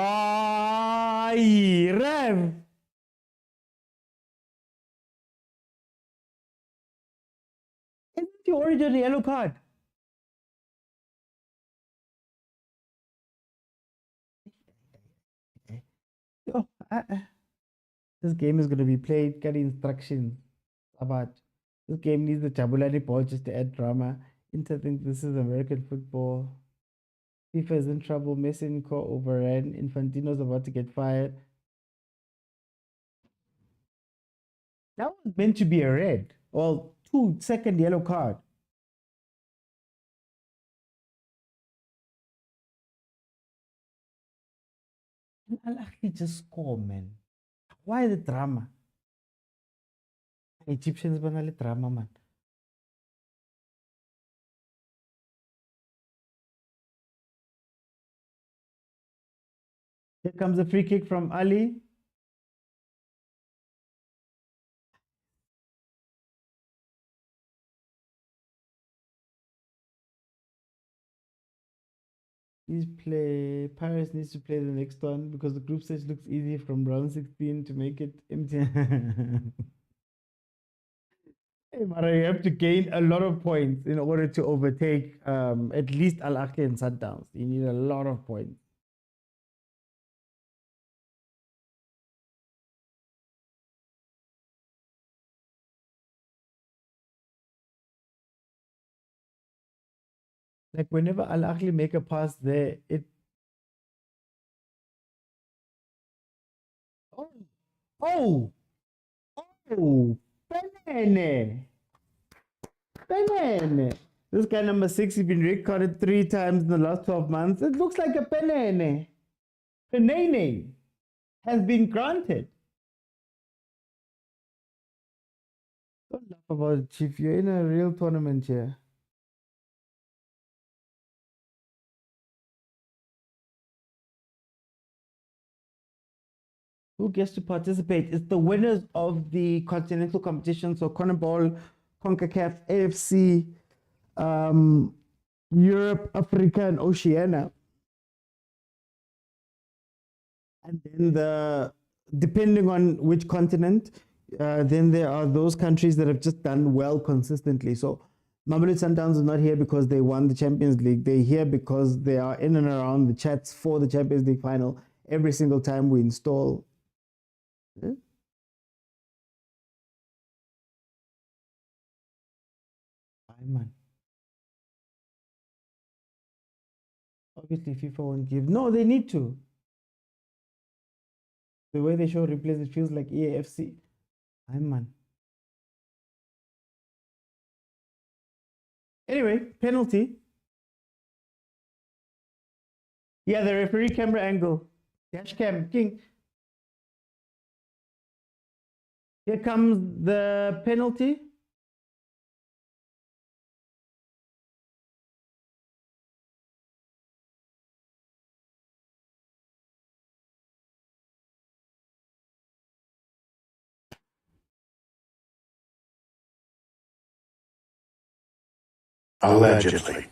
Isn't the original yellow card? Oh, this game is going to be played. Get instructions about this game needs the Jabulani ball just to add drama. Inter think this is American football. FIFA is in trouble. Messi overran. Infantino's about to get fired. That was meant to be a red. Well, 2-second yellow card. And I'll actually just score, man. Why the drama? Egyptians banale drama, man. Here comes a free kick from Ahly. Paris needs to play the next one because the group stage looks easy from round 16 to make it empty. Hey, Mara, you have to gain a lot of points in order to overtake at least Al Ahly and Sundowns. You need a lot of points. Like whenever Al Ahly make a pass there, it. Oh, Penene. This guy number 6, he's been recorded 3 times in the last 12 months. It looks like a Penene. Penene has been granted. Don't laugh about it, Chief. You're in a real tournament here. Who gets to participate? It's the winners of the continental competition. So CONMEBOL, CONCACAF, AFC, Europe, Africa, and Oceania. And then depending on which continent, then there are those countries that have just done well consistently. So Mamelodi Sundowns is not here because they won the Champions League. They're here because they are in and around the chats for the Champions League final every single time we install. Man. Obviously, FIFA won't give. No, they need to. The way they show replays, it feels like EAFC. Man. Anyway, penalty. Yeah, the referee camera angle. Dash cam, king. Here comes the penalty. Allegedly.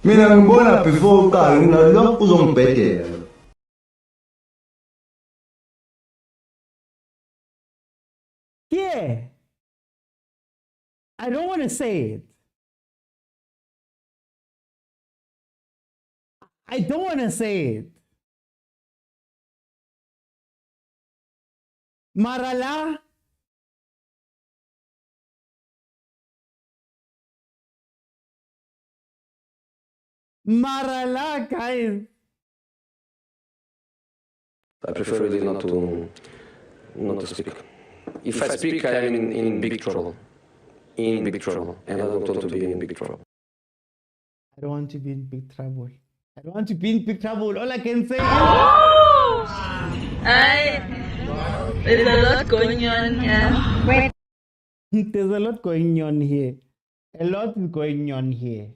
Mina ngibona before uqala nginalokhu uzongibhedela. Yeah. I don't want to say it. I don't want to say it. Marala. Marala, guys. I prefer really not to speak. If I speak, I am in big trouble. In big trouble. And I don't want to be in big trouble. I don't want to be in big trouble. I don't want to be in big trouble. All I can say is... There's a lot going on here. There's a lot going on here. A lot is going on here.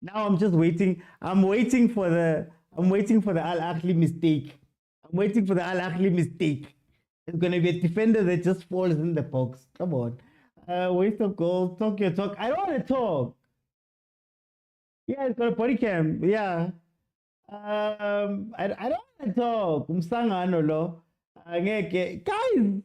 Now I'm just waiting. I'm waiting for the Al Ahly mistake. I'm waiting for the Al Ahly mistake. It's gonna be a defender that just falls in the box. Come on. Waste of goals. Talk your talk. I don't want to talk. Yeah, it's got a body cam. Yeah. I don't want to talk. Umsangano lo. Guys.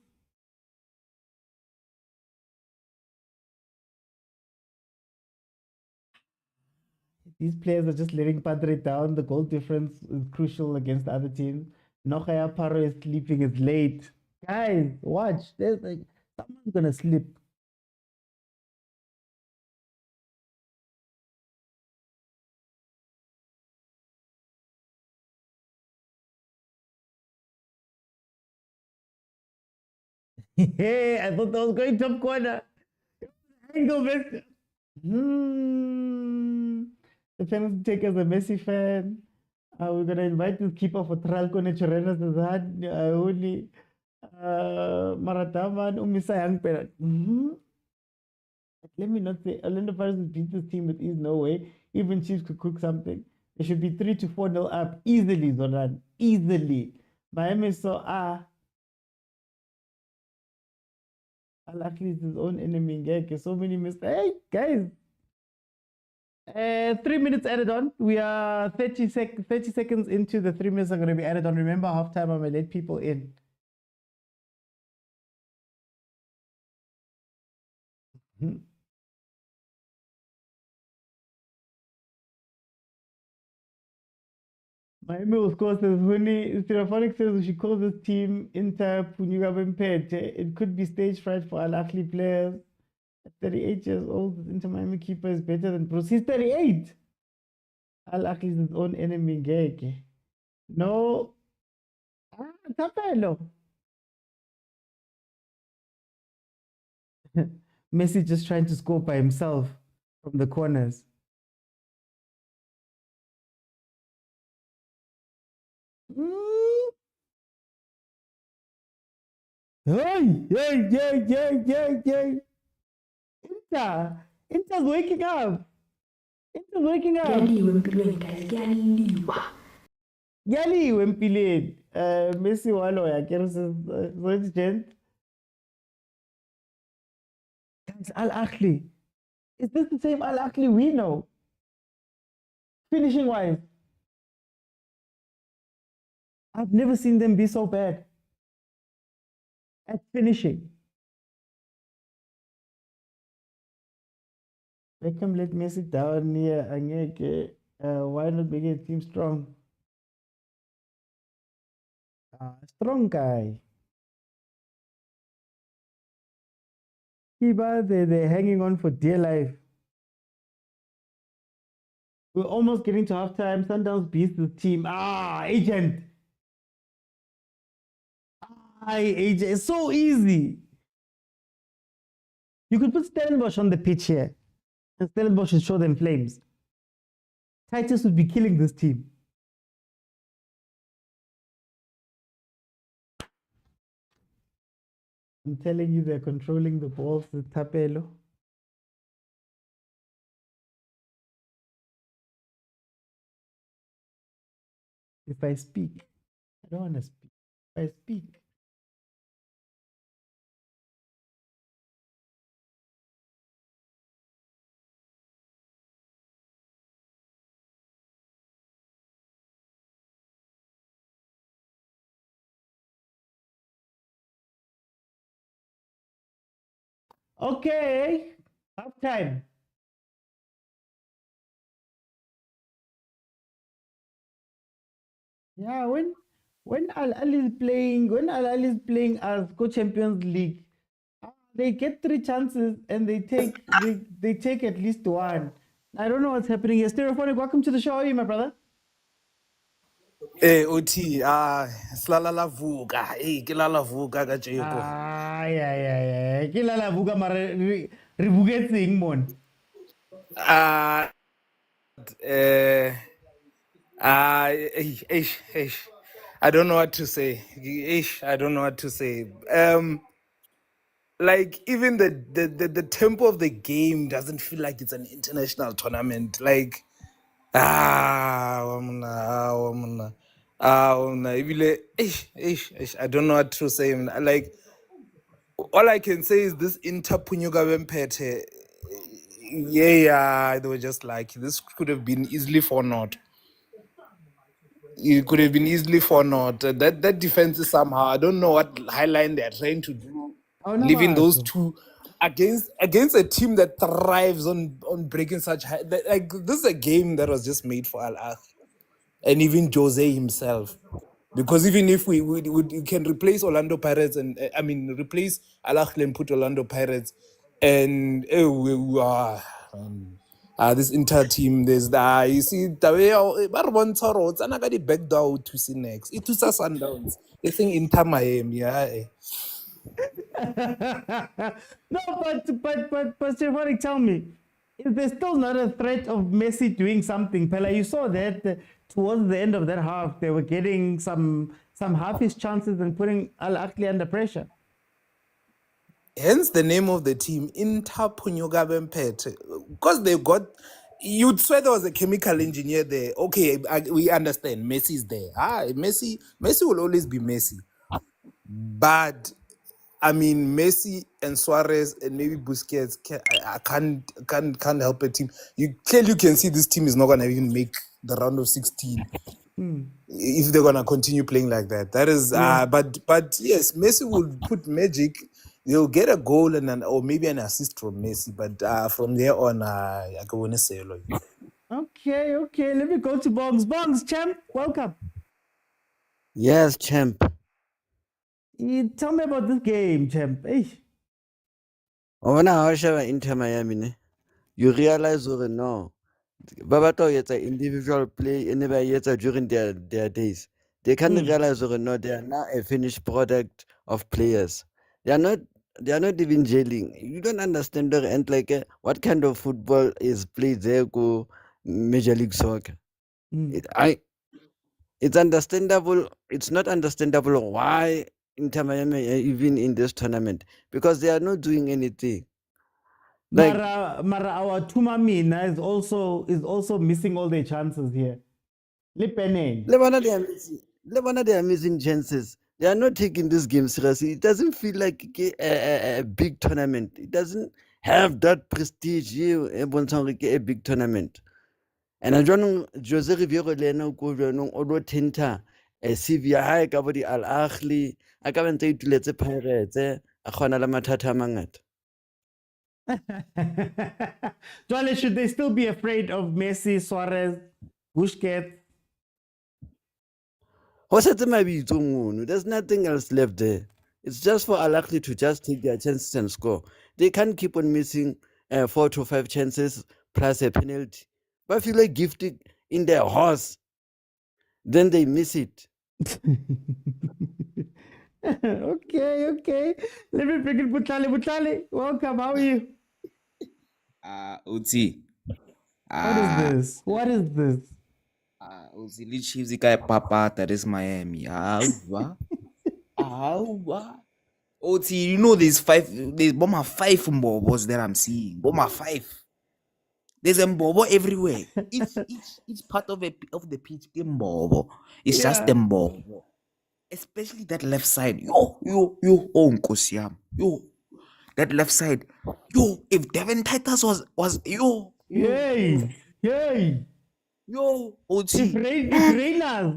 These players are just letting Padre down. The goal difference is crucial against the other teams. Nochaya Paro is sleeping. It's late. Guys, watch. There's like someone's gonna slip. Hey, I thought that was going top corner. Angle missed. The penalty taker is a Messi fan. We're gonna invite this keeper for Tralco Nechorenas only Marataman Umisa young parent. Let me not say Orlando Pirates will beat this team with ease. No way. Even Chiefs could cook something. They should be 3 to 4-0 up easily, Zoran. Easily. Miami saw Al Ahly is his own enemy. Okay, so many mistakes. Hey, guys. 3 minutes added on. We are 30 seconds into the 3 minutes are going to be added on. Remember, halftime, I'm going to let people in. Miami will score, says Huni. Stereophonic says we should call this team Inter Punyuga Bempete. It could be stage fright for Al Ahly players. At 38 years old, the Inter Miami keeper is better than Bruce. He's 38. Al Ahly is his own enemy. Gay. No. Tapelo. Messi just trying to score by himself from the corners. Hey. Inter's waking up. Inter's waking up. Yaliwe empileni. Messi waloya kerses gent. Guys, Al Ahly. Is this the same Al Ahly we know? Finishing wise. I've never seen them be so bad at finishing. Beckham let Messi down here. Why not make a team strong? Strong guy. Kiba, they're hanging on for dear life. We're almost getting to halftime. Sundowns beats the team. Agent. Agent. It's so easy. You could put Stellenbosch on the pitch here. And Stellenbosch should show them flames. Titus would be killing this team. I'm telling you, they're controlling the balls with Tapelo. If I speak, don't want to speak. I speak. Okay, half time. Yeah, when Al Ahly is playing as CAF Champions League, they get 3 chances and they take at least one. I don't know what's happening here. Stereophonic, welcome to the show. How are you, my brother? OT, silala lavuka, ke la lavuka kajeko. Ay, ay, ay, ay. Ke la la buka mara re buketseng mon. I don't know what to say. I don't know what to say. Like even the tempo of the game doesn't feel like it's an international tournament. Like wamna. I don't know what to say. Like all I can say is this Interpunyuga Wempete. Yeah, they were just like this could have been easily 4-0. It could have been easily 4-0. That defense is somehow, I don't know what highline they're trying to do. Oh, no, Leaving those Maso. two against a team that thrives on breaking such high. Like this is a game that was just made for Al Ahly and even Jose himself. Because even if we can replace Orlando Pirates and replace Al Ahly and put Orlando Pirates and this entire team, there's you see the way it's another back door to see next. It was Sundowns. They think Inter Miami, yeah. No, but Stephanie, tell me, is there still not a threat of Messi doing something? Pella, you saw that towards the end of that half, they were getting some half-ish chances and putting Al Ahly under pressure. Hence the name of the team, Interpunyoga Bempete. Because they got, you'd swear there was a chemical engineer there. Okay, we understand. Messi is there. Messi will always be Messi. But Messi and Suarez and maybe Busquets can't help a team. You clearly can see this team is not gonna even make the round of 16 if they're gonna continue playing like that. That is, but yes, Messi will put magic. They'll get a goal or maybe an assist from Messi. But from there on, I can only say. Okay. Let me go to Bongs. Bongs, champ, welcome. Yes, champ. Tell me about this game, champ. Hey. When I watch Inter Miami, you realize no. Babato it's an individual play anywhere during their days. They can't realize no, they are now a finished product of players. They are not even jailing. You don't understand and what kind of football is played there go Major League Soccer. It's understandable. It's not understandable why Inter Miami are even in this tournament because they are not doing anything. Like Mara our Tumamina is also missing all their chances here. Lebanon, they are missing chances. They are not taking this game seriously. It doesn't feel like a big tournament. It doesn't have that prestige a big tournament. And I don't Jose Riviero Leno go no tinta a CV high kabodi Al Ahly. I can't say to let's Pirates, a khona la matata mangat. Joel, should they still be afraid of Messi, Suarez, Busquets? There's nothing else left there. It's just for Al Ahly to just take their chances and score. They can't keep on missing 4 to 5 chances plus a penalty. But if you like gifted in their horse, then they miss it. Okay. Let me bring in Butale. Butale, welcome. How are you? Uzi. What is this? Uzi li Chiefs ikaya papa that is Miami. Uzi, you know there's 5 mbobos that I'm seeing. Boma 5. There's a mbobo everywhere. Each part of the pitch is mbobo. It's just a mbobo. especially that left side. Oh, Nkosi yami. That left side. If Devin Titus was Yay! Yay! OT.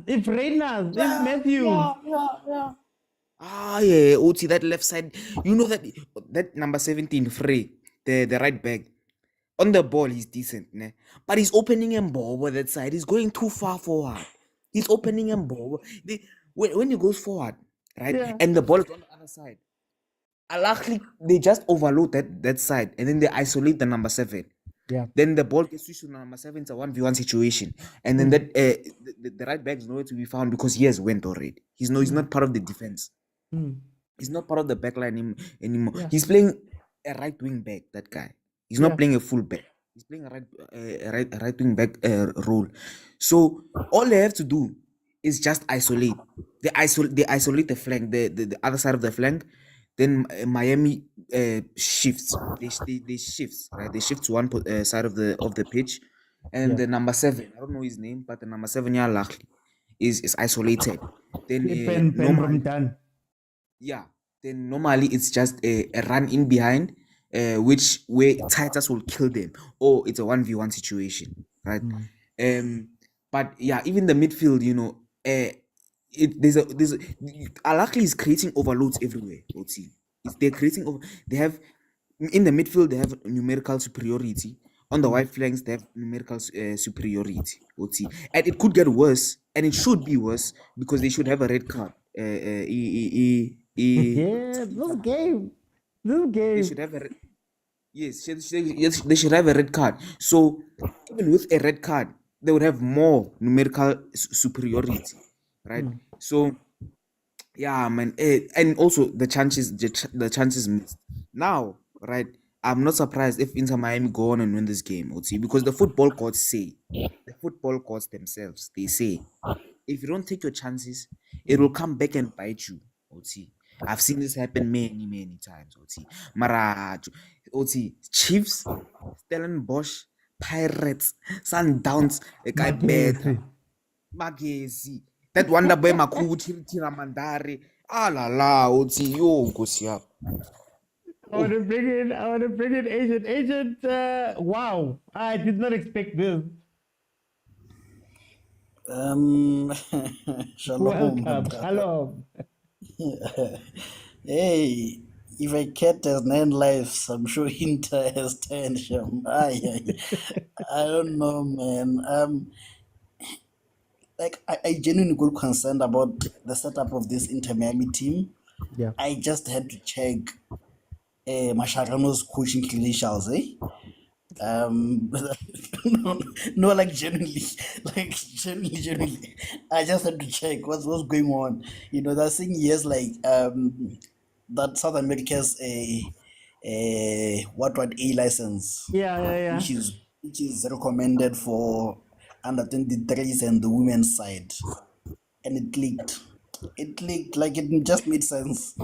If Reynolds, if Matthews. Yeah, OT, that left side. You know that number 17, Frey, the right back. On the ball, he's decent, ne? But he's opening him ball that side. He's going too far forward. He's opening him ball. When he goes forward, right, and the ball is on the other side, Ahly, they just overload that side, and then they isolate the number 7. Yeah. Then the ball gets switched to number 7. It's a 1v1 situation, and then that the right back is nowhere to be found because he has went already. He's not part of the defense. He's not part of the backline anymore. Yeah. He's playing a right wing back. That guy. He's not playing a full back. He's playing a right wing back role. So all they have to do is just isolate. They isolate the flank, the other side of the flank. Then Miami shifts. They shifts, right? They shift to one side of the pitch, and the number 7, I don't know his name, but the number 7, Ahly, is isolated. Then then normally it's just a run in behind, where Titus will kill them, or it's a 1v1 situation, right? But yeah, even the midfield, Ahly is creating overloads everywhere. They're creating they have in the midfield, they have numerical superiority. On the wide flanks, they have numerical superiority. And it could get worse, and it should be worse because they should have a red card. This game. They should have they should have a red card. So even with a red card, they would have more numerical superiority, right? So yeah, man, and also the chances missed. Now, right? I'm not surprised if Inter Miami go on and win this game, because the football courts themselves, they say, if you don't take your chances, it will come back and bite you, I've seen this happen many times, Mara, Chiefs, Stellenbosch, Pirates, Sundowns, Magesi, that wonder boy Makuchi, Tiramandare, Nkosi. I want to bring in Agent. Wow, I did not expect this. Shalom. Welcome. Hello. Hey, if a cat has 9 lives, I'm sure Inter has 10. I don't know, man. I genuinely got concerned about the setup of this Inter Miami team. Yeah. I just had to check Mascherano's coaching credentials, no, genuinely, I just had to check what's going on. They're saying yes, that South America's a license, which is recommended for under 23s and the women's side, and it clicked. It just made sense,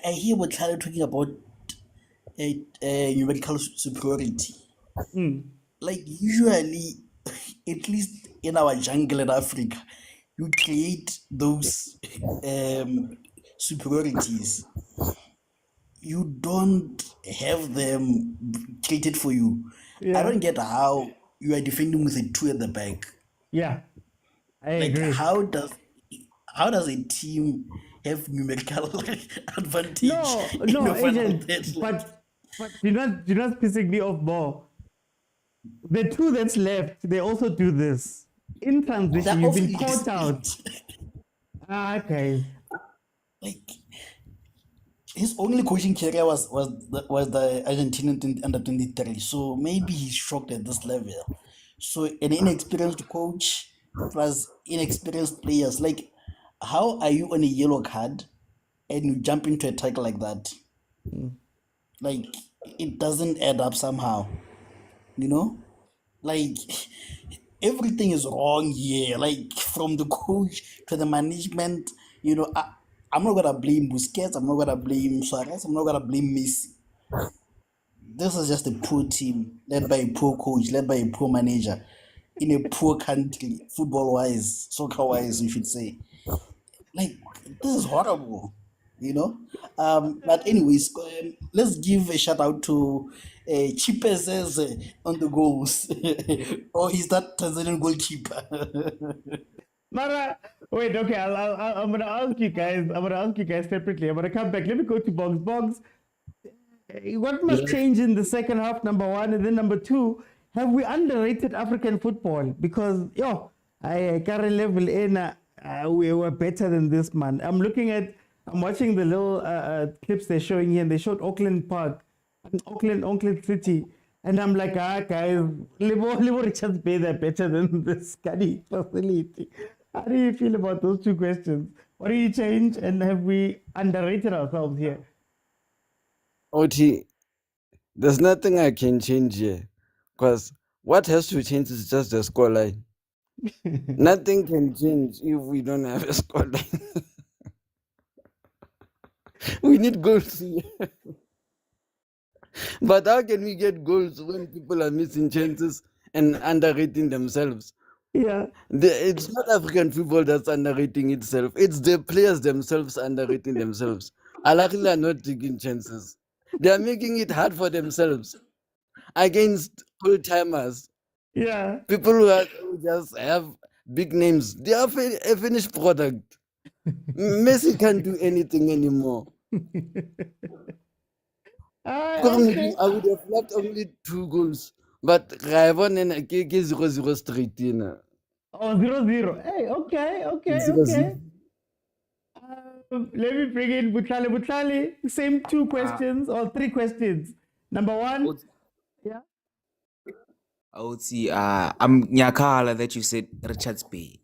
I hear what Tyler talking about numerical superiority. Usually, at least in our jungle in Africa, you create those superiorities. You don't have them created for you. I don't get how you are defending with a 2 at the back. Yeah, I agree. How does a team have numerical advantage? No, Agent. But you're not pissing me off more. The 2 that's left, they also do this in transition. You've been caught out. Okay. His only coaching career was the Argentinian under 23. So maybe he's shocked at this level. So an inexperienced coach plus inexperienced players, how are you on a yellow card and you jump into a tackle like that? It doesn't add up somehow. Everything is wrong here. From the coach to the management, I'm not gonna blame Busquets, I'm not gonna blame Suarez, I'm not gonna blame Messi. This is just a poor team led by a poor coach, led by a poor manager. in a poor country, football-wise, soccer-wise, you should say. Like, this is horrible, you know. But anyways, let's give a shout out to Chipes on the goals, or is that Tanzanian goalkeeper? Mara, wait, okay, I'm gonna ask you guys. I'm gonna ask you guys separately. I'm gonna come back. Let me go to Boggs. Boggs, what must change in the second half? Number one, and then number two, have we underrated African football? Because I current level in, we were better than this, man. I'm watching the little clips they're showing here, and they showed Auckland City. And I'm like, guys, Livo Richards Bay, they're better than this Scuddy facility. How do you feel about those two questions? What do you change, and have we underrated ourselves here? OT, there's nothing I can change here. Because what has to change is just the scoreline. Nothing can change if we don't have a scoreline. We need goals here. But how can we get goals when people are missing chances and underrating themselves? Yeah. It's not African football that's underrating itself. It's the players themselves underrating themselves. Al-Ahly are not taking chances. They are making it hard for themselves against old-timers. Yeah. People who just have big names. They are a finished product. Messi can't do anything anymore. Okay. I would have loved only 2 goals. But Raivon and Akeke 0-0 straight in. Oh, 0-0. Hey, okay. 0-0. Let me bring in Butlali. Butlali, same 2 questions or 3 questions. Number 1. Yeah. I would see I'm Nyakala that you said Richards Bay.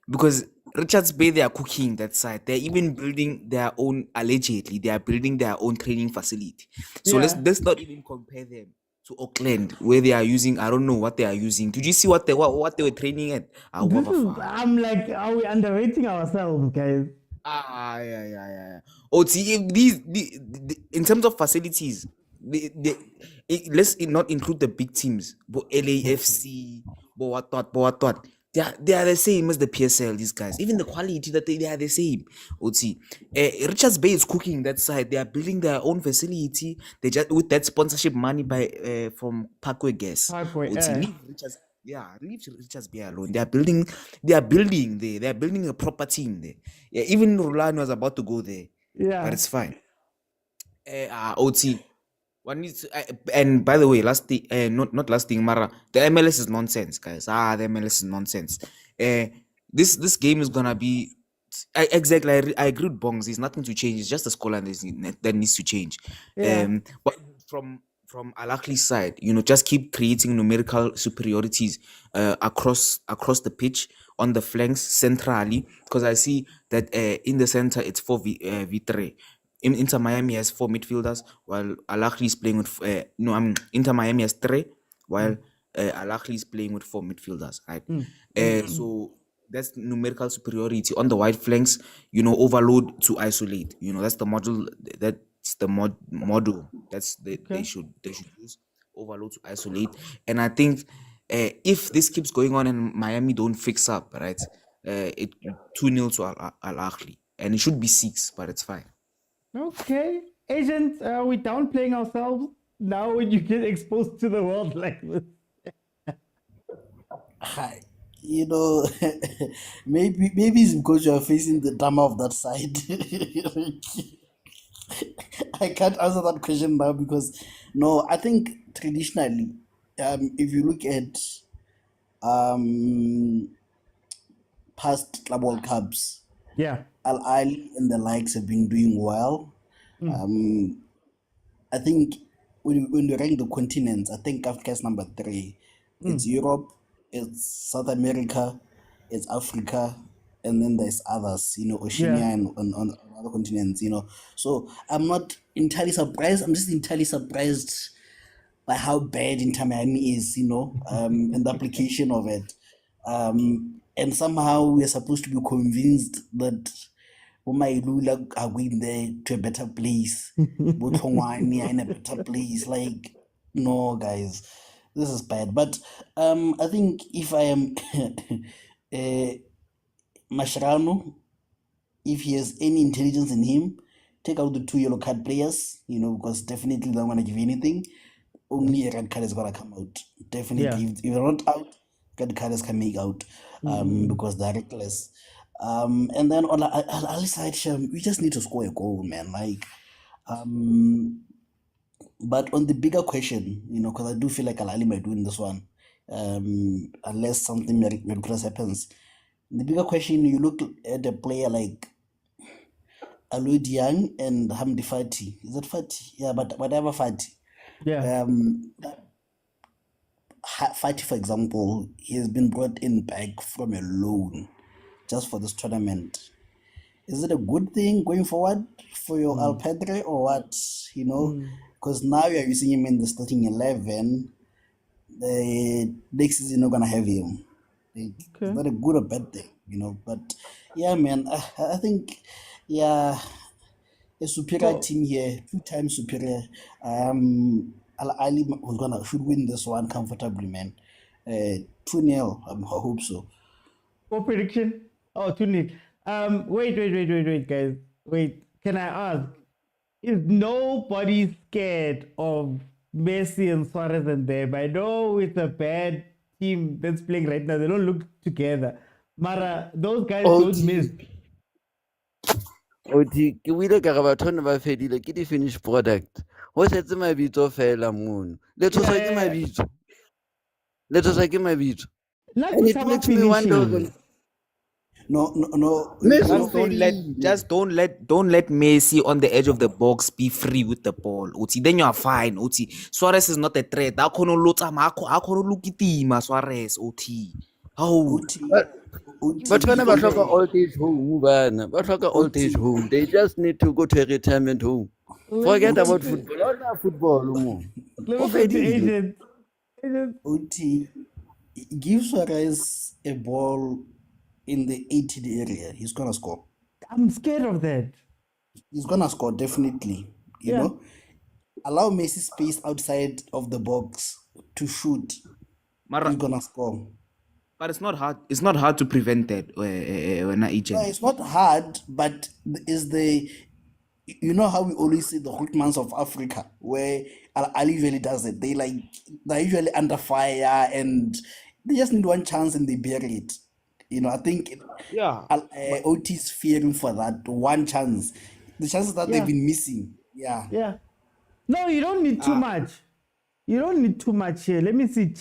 Because Richards Bay, they are cooking that side. They're even building their own, allegedly, they are building their own training facility. So let's not even compare them to Auckland, where they are using, I don't know what they are using. Did you see what they were training at? I'm like, are we underrating ourselves, guys? Yeah. Oh, see, in terms of facilities, let's not include the big teams, but LAFC, but what. They are the same as the PSL, these guys. Even the quality that they are the same. OT. Richards Bay is cooking that side. They are building their own facility. They just with that sponsorship money from Parkway Gas. Leave Richards Bay alone. They are building there. They are building a proper team there. Yeah, even Rulani was about to go there. Yeah. But it's fine. OT. One needs to, and by the way, not last thing, Mara. The MLS is nonsense, guys. The MLS is nonsense. This game is gonna be exactly. I agree with Bongs. There's nothing to change. It's just the scoreline that needs to change. Yeah. But from Al-Ahly's side, just keep creating numerical superiorities across the pitch, on the flanks, centrally, because I see that in the center it's 4v3. Inter Miami has 4 midfielders, while Al-Ahly is playing with Inter Miami has 3, while Al-Ahly is playing with 4 midfielders, right? So that's numerical superiority on the wide flanks. Overload to isolate. That's the model. That's the model. They should use overload to isolate. And I think if this keeps going on and Miami don't fix up, right, it 2-0 to Al-Ahly, and it should be 6, but it's fine. Okay. Agents, are we downplaying ourselves now when you get exposed to the world like this? Maybe it's because you are facing the drama of that side. I can't answer that question now because, no, I think traditionally, if you look at past Club World Cups, Al-Ahly and the likes have been doing well. I think when we rank the continents, I think Africa is number 3. It's Europe, it's South America, it's Africa, and then there's others, Oceania and on other continents, So I'm not entirely surprised. I'm just entirely surprised by how bad Inter Miami is, and the application of it. And somehow we're supposed to be convinced that Umailula are going there to a better place. Bothongwane are in a better place. Like, no, guys. this is bad. But I think if I am Mascherano, if he has any intelligence in him, take out the 2 yellow card players, because definitely they don't want to give you anything. Only a red card is going to come out. Definitely. Yeah. If they're not out, red carders can make out because they're reckless. And then on the other side, we just need to score a goal, man. But on the bigger question, because I do feel like Ahly might win this one, unless something miraculous happens. The bigger question, you look at a player like Aloyd Young and Hamdi Fati. Is it Fati? Yeah, but whatever Fati. Yeah. Fati, for example, he has been brought in back from a loan just for this tournament. Is it a good thing going forward for your Al Pedre or what? Because now you're using him in the starting 11. The next season you're not gonna have him. It's not a good or bad thing, But yeah, man, I think a superior team here, 2 times superior. Ahly should win this one comfortably, man. 2-0. I hope so. What prediction? Oh, 2-0. Wait, guys. Wait, can I ask? Is nobody scared of Messi and Suarez and them? I know it's a bad team that's playing right now. They don't look together. Mara, those guys don't miss. Ke buile ka re batho ne ba fedile ke di-finished product go setse mabitso fela mono le tshoswa ke mabitso and it makes me wonder. No. Just don't let Messi on the edge of the box be free with the ball. Then you are fine. Suarez is not a threat. Suarez. But when ba tlhoka old age home bana ba tlhoka old age home, they just need to go to a retirement home. Forget about football. All that football mo. OT, give Suarez a ball in the 80 area, he's gonna score. I'm scared of that. He's gonna score definitely. You know, allow Messi space outside of the box to shoot. He's gonna score. But it's not hard. It's not hard to prevent that. No, it's not hard, but is the how we always say the Hulkmans of Africa, where Ahly usually does it. They're usually under fire and they just need one chance and they bury it. I think OT is fearing for that one chance. The chances that they've been missing. Yeah. No, you don't need too much. You don't need too much here. Let me see.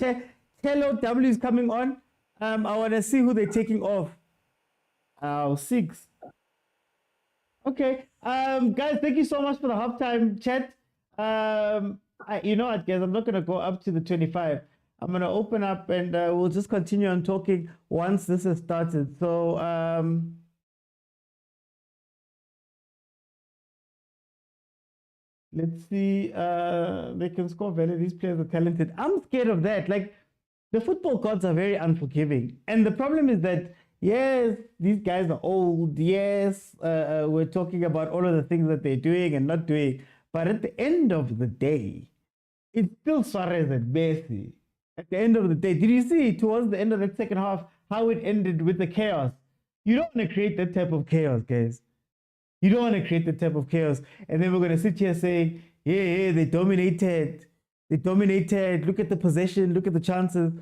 Hello, W is coming on. I want to see who they're taking off. 6. Okay. Guys, thank you so much for the halftime chat. You know what, guys? I'm not going to go up to the 25. I'm going to open up and we'll just continue on talking once this has started. So, let's see. They can score value. These players are talented. I'm scared of that. The football gods are very unforgiving. And the problem is that, yes, these guys are old. Yes, we're talking about all of the things that they're doing and not doing. But at the end of the day, it's still Suarez and Messi. At the end of the day, did you see towards the end of the second half how it ended with the chaos? You don't want to create that type of chaos, guys. You don't want to create that type of chaos. And then we're going to sit here saying, yeah, they dominated. They dominated. Look at the possession. Look at the chances.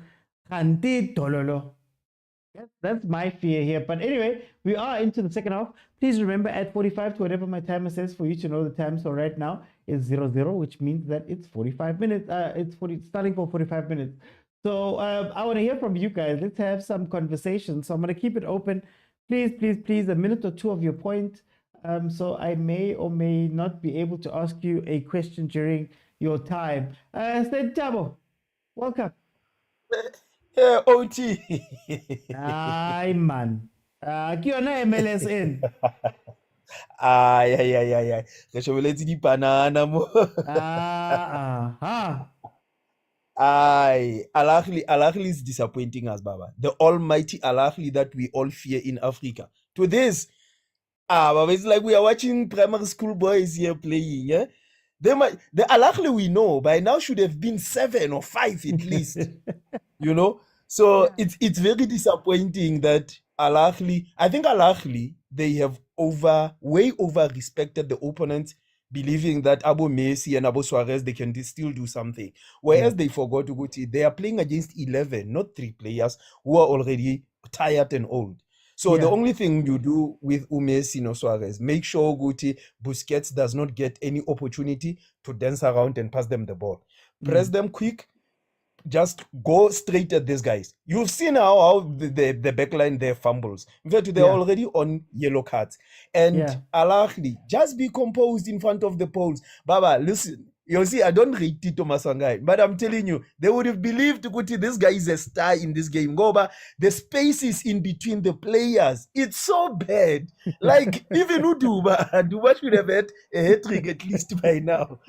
That's my fear here. But anyway, we are into the second half. Please remember, add 45 to whatever my timer says for you to know the time. So right now is 00, which means that it's 45 minutes. It's starting for 45 minutes. So I want to hear from you guys. Let's have some conversation. So I'm going to keep it open. Please, a minute or two of your point. So I may or may not be able to ask you a question during your time. Tabo, welcome. Yeah, OT. Ay, man. Kyo na MLSN. Yeah. Re shobeletse dipanana mo. Al-Ahly is disappointing us, Baba. The almighty Al-Ahly that we all fear in Africa. To this, Baba, it's like we are watching primary school boys here playing, yeah? The Al Ahly we know by now should have been 7 or 5 at least. So it's very disappointing that Al Ahly, I think Al Ahly, they have way over respected the opponents, believing that Abu Messi and Abu Suarez, they can still do something. Whereas they forgot to go to, they are playing against 11, not 3 players who are already tired and old. So the only thing you do with Messi and Suarez, make sure Guti Busquets does not get any opportunity to dance around and pass them the ball. Press them quick, just go straight at these guys. You've seen how the backline there fumbles. In fact, they're already on yellow cards. And Al Ahly, just be composed in front of the poles. Baba, listen, you see, I don't rate Tito Masangai, but I'm telling you, they would have believed Kuti, this guy is a star in this game. Goba, the spaces in between the players, it's so bad. Like, even Duba should have had a hat-trick at least by now.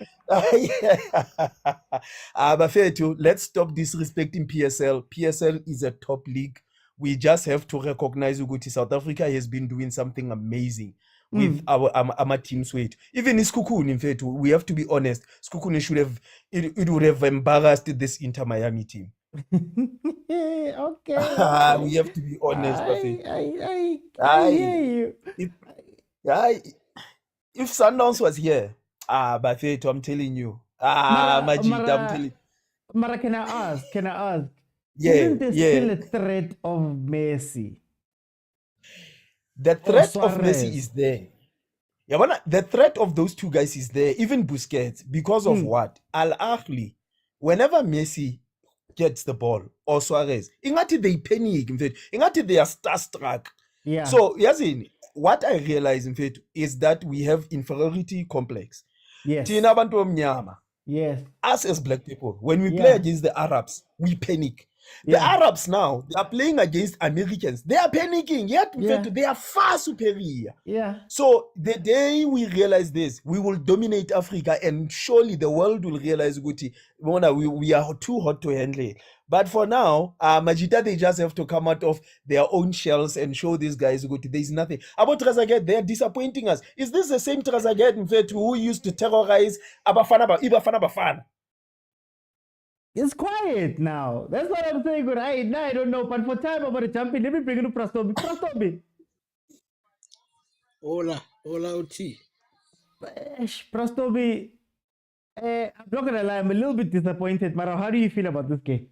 But fair to, let's stop disrespecting PSL. PSL is a top league. We just have to recognize Uguti. South Africa has been doing something amazing with our team Soweto. Even Skukun, in fact, we have to be honest. Skukun should have, it would have embarrassed this Inter Miami team. Okay. We have to be honest. I hear you. If Sundowns was here, but fair, I'm telling you. Majid, I'm telling you. Mara, can I ask? Yeah, Isn't there still a threat of Messi? The threat of Messi is there. Yeah, the threat of those two guys is there, even Busquets, because of what? Al Ahly, whenever Messi gets the ball, or Suarez, ingati they panic, in fact, ingati they are starstruck. Yeah. So, Yazin, what I realize, in fact, is that we have inferiority complex. Yes. Tina bantu omnyama. Yes. Us as black people, when we play against the Arabs, we panic. The Arabs now, they are playing against Americans. They are panicking, yet they are far superior. Yeah. So the day we realize this, we will dominate Africa, and surely the world will realize, Guti, we are too hot to handle. But for now, Majida, they just have to come out of their own shells and show these guys, Guti, there is nothing. About Trezeguet, they are disappointing us. Is this the same Trezeguet, in fact, who used to terrorize Bafana? It's quiet now. That's what I'm saying. Good. I don't know. But for time, I'm going to jump in. Let me bring it to Prastobi. Prastobi. Hola, Uti. Prastobi, I'm not going to lie. I'm a little bit disappointed. Mara, how do you feel about this game?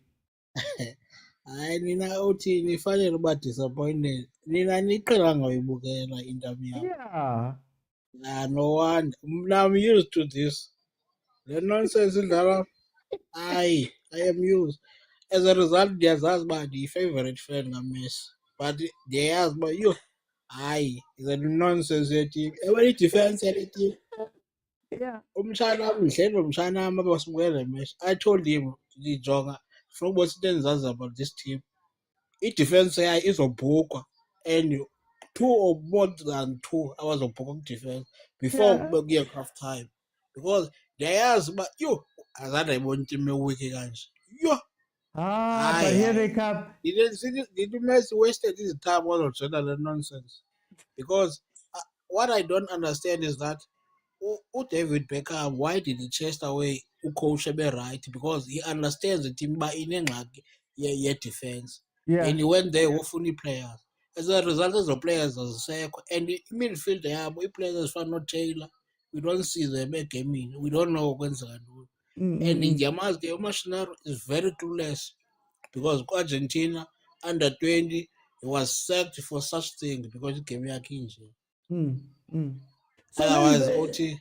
Nina Uti, ni fane ruba disappointed. Nina nikaranga ibukela interview. Yeah. No one. Now I'm used to this. The nonsense in that. I am used. As a result, there's asked by the favorite friend I miss. But they asked by you. It's a nonsense team. Every defense team. Yeah. I told him the jogger from what says about this team. It defense is a book and 2 or more than 2 hours of poker defense before game half time. Because they asked but you as I want to me wicked guys. But here they come. Did you mess wasted this time all of that nonsense? Because what I don't understand is that David Beckham, why did he chase away Coach right? Because he understands the team by in defense. Yeah. And he went there with funny players. As a result of the players, and in midfield, they have players for no Taylor. We don't see them game in. We don't know what's going on. And in Jamal's game, is very clueless because Argentina under 20, he was sacked for such things because he came here Kings. Otherwise, OT.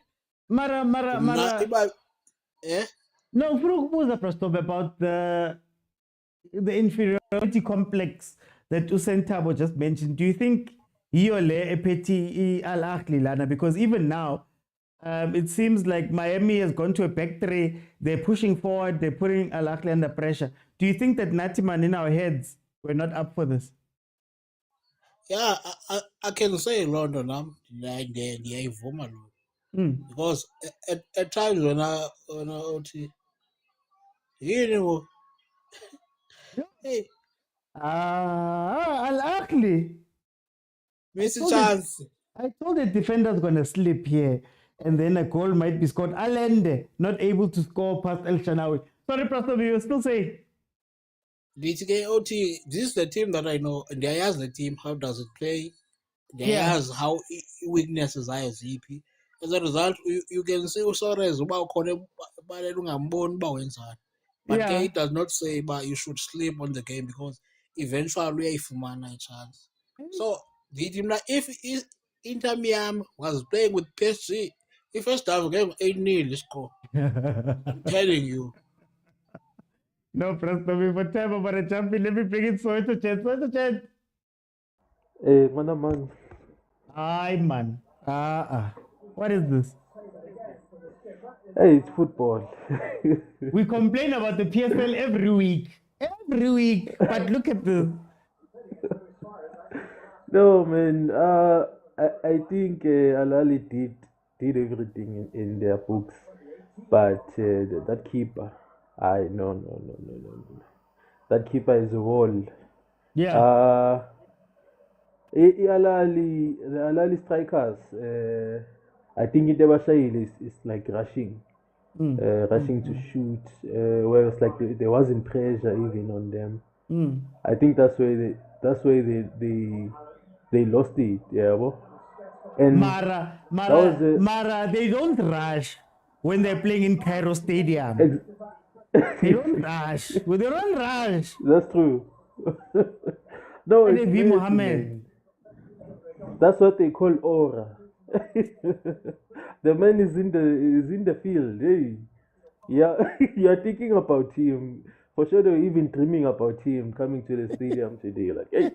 Mara. No, Frukubuza Prastob about the inferiority complex that Usain Tabo just mentioned. Do you think Yole Epeti Al Ahly Lana? Because even now, it seems like Miami has gone to a back three. They're pushing forward. They're putting Al Ahly under pressure. Do you think that Natiman in our heads we're not up for this? Yeah, I can say London. Because at times when I hey, Al Ahly. miss a chance. I told the defender's gonna slip here. and then a goal might be scored. Allende not able to score past El Shanawi. Sorry, Pastor, you were still saying. DTKOT, this is the team that I know. And they ask the team, how does it play? They Yeah. ask how weaknesses are as EP. As a result, you can say Suarez about but Yeah. it does not say but you should sleep on the game because eventually if man a chance. So the team like if Inter Miami was playing with PSG, the first half game 8-0 score. I'm telling you. No, Pastor, we for time about a champion. Let me bring in Soweto Chat. Soweto Chat. Hey, man. Aye, man. What is this? Hey, it's football. We complain about the PSL every week. Every week. But look at this. No, man. I think Ahly did everything in their books, but that keeper, no. That keeper is a wall. Yeah. The Ahly strikers, I think in the is like rushing. Rushing to shoot, where it's like there wasn't pressure even on them. I think that's why they lost it, yeah. And Mara, they don't rush when they're playing in Cairo Stadium. They don't rush. Well, they don't rush. That's true. No, And it's they beat crazy, Mohammed. man. That's what they call aura. The man is in the field. Hey, yeah, you are thinking about him. For sure, they were even dreaming about him coming to the stadium today. Like, hey,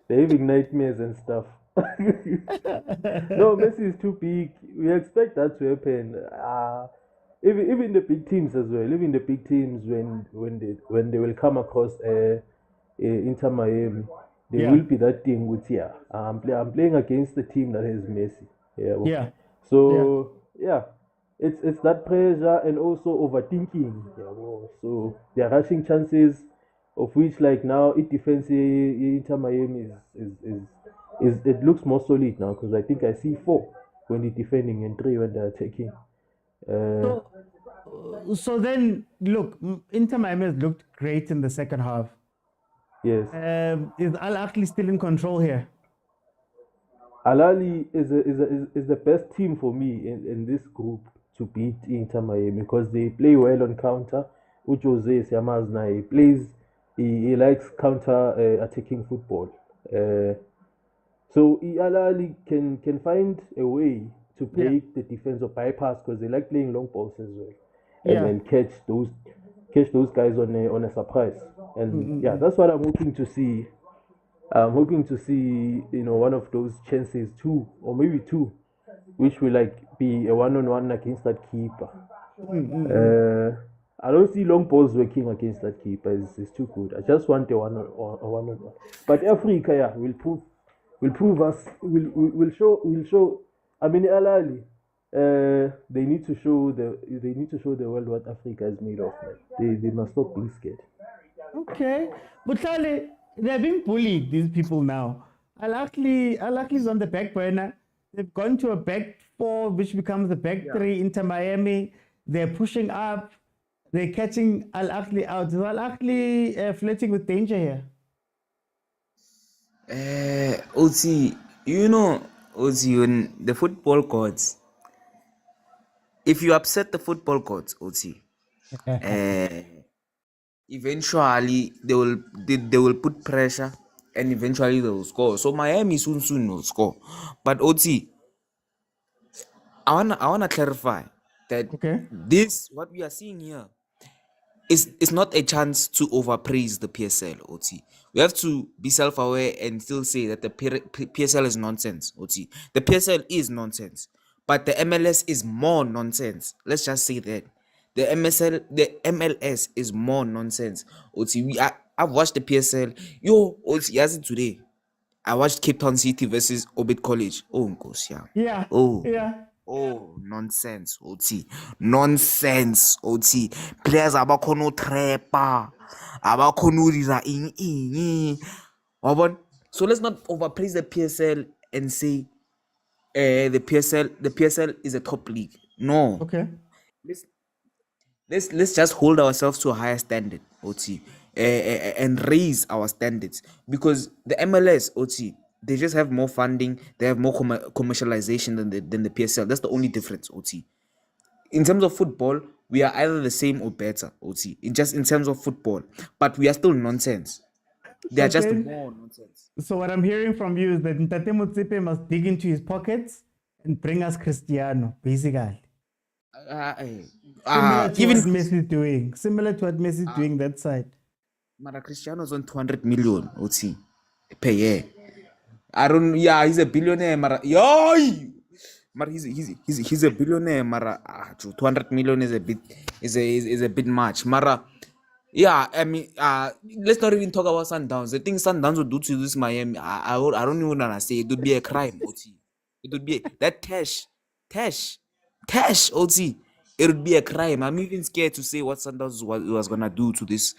they're having nightmares and stuff. No, Messi is too big. We expect that to happen. Even the big teams as well. Even the big teams when they will come across Inter Miami, there will be that thing with I'm playing against the team that has Messi. Yeah. So yeah, it's that pressure and also overthinking. So they're rushing chances, of which like now it defense Inter Miami is it looks more solid now because I think I see 4 when they're defending and 3 when they're attacking. So then, look, Inter Miami has looked great in the second half. Yes. Is Al Ahly still in control here? Ahly is the best team for me in this group to beat Inter Miami because they play well on counter. Which Jose Siamazna he likes counter attacking football. So Ahly can find a way to break the defense or bypass because they like playing long balls as well, and then catch those guys on a surprise. And that's what I'm hoping to see. I'm hoping to see one of those chances, 2 or maybe 2, which will like be a one-on-one against that keeper. I don't see long balls working against that keeper. It's too good. I just want a one-on-one. But Africa, will prove us. Will show. I mean, Ahly, they need to show the world what Africa is made of. They must stop being scared. Okay, but Charlie, they're being bullied. These people now. Al Ahly is on the back burner. They've gone to a back 4, which becomes a back 3 into Miami. They're pushing up. They're catching Al Ahly out. Is Al Ahly flirting with danger here? OT, on the football courts, if you upset the football courts, OT, eventually they will put pressure and eventually they will score. So Miami soon will score. But OT, I wanna clarify that this what we are seeing here is not a chance to overpraise the PSL, OT. We have to be self-aware and still say that the PSL is nonsense, OT. The PSL is nonsense, but the MLS is more nonsense. Let's just say that. The MLS is more nonsense, OT. I've watched the PSL. OT, as in today, I watched Cape Town City versus Orbit College. Oh, Nkosia. Yeah. Oh. Yeah. Oh, nonsense, OT. Nonsense, OT. Players abakono trepa. Abakono dira ing. So let's not overpraise the PSL and say the PSL is a top league. No. Okay. Let's just hold ourselves to a higher standard, OT, and raise our standards, because the MLS, OT, they just have more funding, they have more commercialization than the PSL. That's the only difference, OT. In terms of football, we are either the same or better, OT. In terms of football, but we are still nonsense. They are just more nonsense. So what I'm hearing from you is that Ntate Motsepe must dig into his pockets and bring us Cristiano, basically. Even Messi is doing. Similar to what Messi is doing that side. Mara Cristiano's on 200 million, OT, per year. He's a billionaire, Mara. Mara, he's a billionaire, Mara. 200 million is a bit much, Mara. Yeah, I mean, let's not even talk about Sundowns. The thing Sundowns would do to this Miami, I don't even want to say it would be a crime, OT. It would be that Tash, OT. It would be a crime. I'm even scared to say what Sundowns was gonna do to this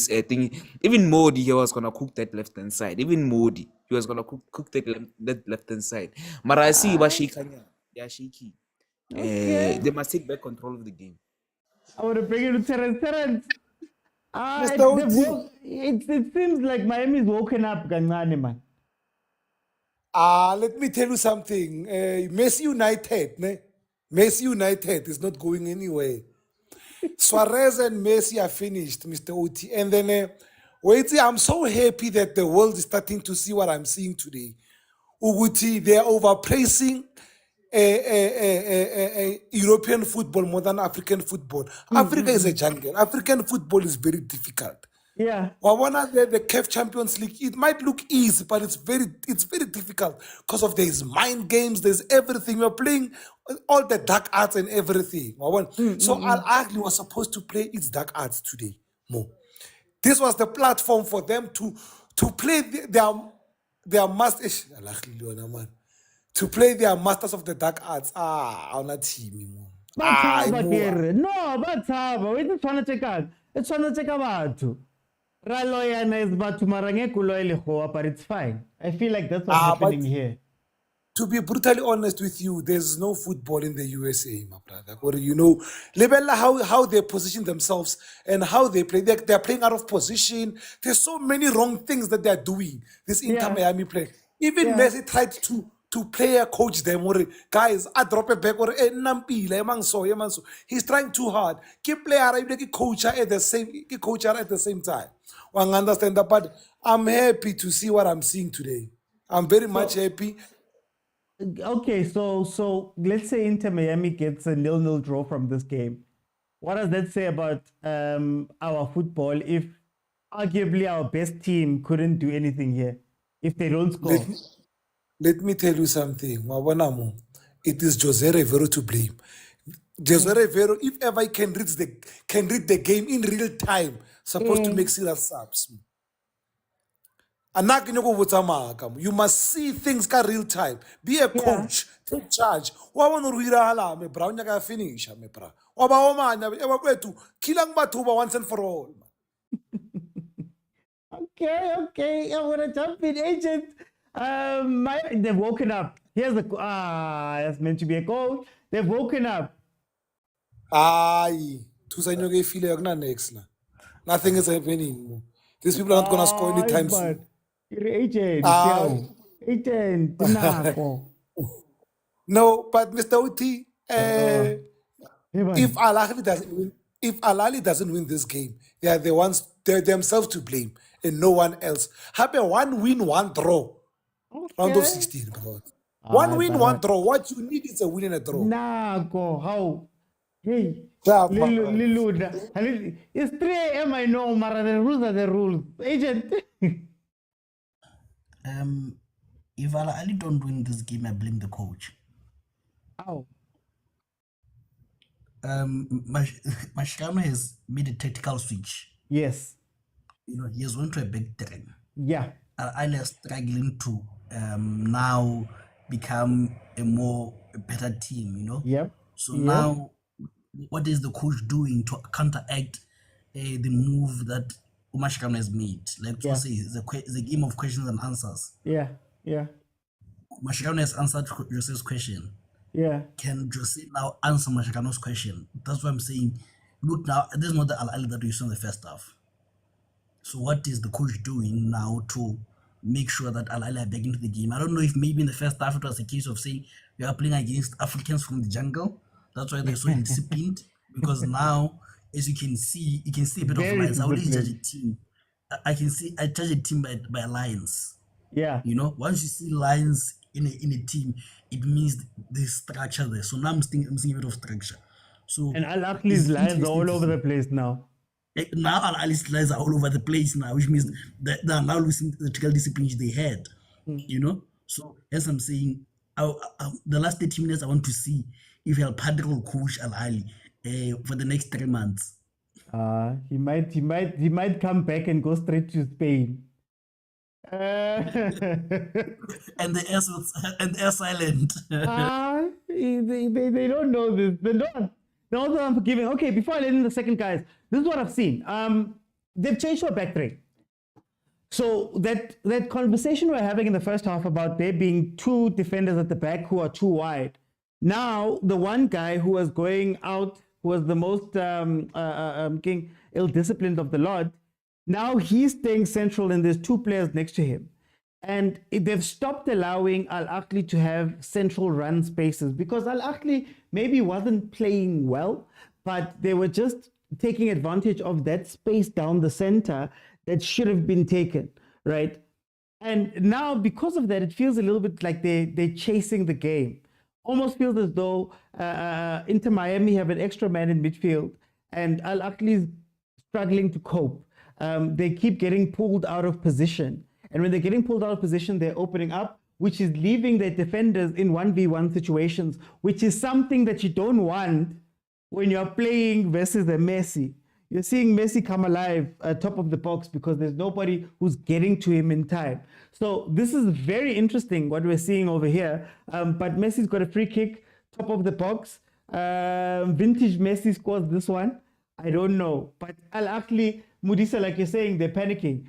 thing. Even Modi, he was gonna cook that left hand side. Even Modi, he was gonna cook that left hand side. Mara, I see khanye. They are shaky. Okay. They must take back control of the game. I want to bring you to Terence. It seems like Miami's woken up, Ganani, man. Let me tell you something. Messi United is not going anywhere. Suarez and Messi are finished, Mr. Oti. And then, I'm so happy that the world is starting to see what I'm seeing today. Uguti, they are overpraising European football more than African football. Africa is a jungle. African football is very difficult. Yeah. The CAF Champions League, it might look easy, but it's very difficult because of there's mind games, there's everything. We're playing all the dark arts and everything. So Al Ahly was supposed to play its dark arts today. This was the platform for them to play their masters. To play their masters of the dark arts. On a team. No, but it's trying to check out. It's trying to check out. But it's fine. I feel like that's what's happening here. To be brutally honest with you, there's no football in the USA, my brother. Or Lebella, how they position themselves and how they play. They're playing out of position. There's so many wrong things that they're doing. This Inter Miami play. Even Messi tried to player coach them, or guys, I drop it back or he's trying too hard. Keep player coach at the same time. One understand that, but I'm happy to see what I'm seeing today. I'm very much happy. Okay, so let's say Inter Miami gets a 0-0 draw from this game. What does that say about our football if arguably our best team couldn't do anything here if they don't score? Let me tell you something. It is Jose Rivero to blame. Jose Rivero, if ever he can read the game in real time, supposed to make serious subs. You must see things in real time. Be a coach. Take charge. Finish. Once and for all. Okay. I want to jump in, agent. They've woken up. Here's the that's meant to be a goal. They've woken up. Nothing is happening. These people are not gonna score anytime soon. You're agent. Agent. No, but Mr. Oti, if Al Ahly doesn't win this game, they are they're themselves to blame and no one else. Have a 1 win, 1 draw. Round of 16, bro. 1 win, 1 draw. What you need is a win and a draw. How? Hey, it's 3 a.m. I know, Mara. The rules are the rules. Agent. If Al Ahly don't win this game, I blame the coach. How? Mascherano has made a tactical switch. Yes. He has went to a big terrain. Yeah. Al Ahly is struggling to now become a better team, Yep. So now, what is the coach doing to counteract the move that Mascherano has made? Like to say, it's a game of questions and answers. Yeah. Mashikano has answered Jose's question. Yeah. Can Jose now answer Mashikano's question? That's what I'm saying. Look now, this is not the Al Ahly that we saw in the first half. So what is the coach doing now to make sure that Al Ahly are back into the game? I don't know if maybe in the first half it was a case of saying we are playing against Africans from the jungle. That's why they're so indisciplined. Because now, as you can see a bit of lines. I only judge a team. I judge a team by lines. Yeah. You know, once you see lines in a team, it means there's structure there. So now I'm seeing a bit of structure. So and Al Ahly's lines are all over the place now. Now Al Ahly's lines are all over the place now, which means that they are now losing the tactical discipline they had. You know, so as I'm saying, the last 30 minutes I want to see if El Padre will coach Al Ahly for the next 3 months. He might come back and go straight to Spain. And the air silent. They don't know this. They don't. They're also unforgiving. Okay, before I let in the second, guys, this is what I've seen. They've changed our back three. So that conversation we're having in the first half about there being two defenders at the back who are too wide. Now the one guy who was going out, who was the most ill-disciplined of the lot, now he's staying central and there's two players next to him. And they've stopped allowing Al Ahly to have central run spaces because Al Ahly maybe wasn't playing well, but they were just taking advantage of that space down the center that should have been taken, right? And now because of that, it feels a little bit like they're chasing the game. Almost feels as though Inter Miami have an extra man in midfield and Al Ahly is struggling to cope. They keep getting pulled out of position. And when they're getting pulled out of position, they're opening up, which is leaving their defenders in 1v1 situations, which is something that you don't want when you're playing versus a Messi. You're seeing Messi come alive at top of the box because there's nobody who's getting to him in time. So this is very interesting what we're seeing over here. But Messi's got a free kick, top of the box. Vintage Messi scores this one. I don't know. But Al Ahly, Mudisa, like you're saying, they're panicking.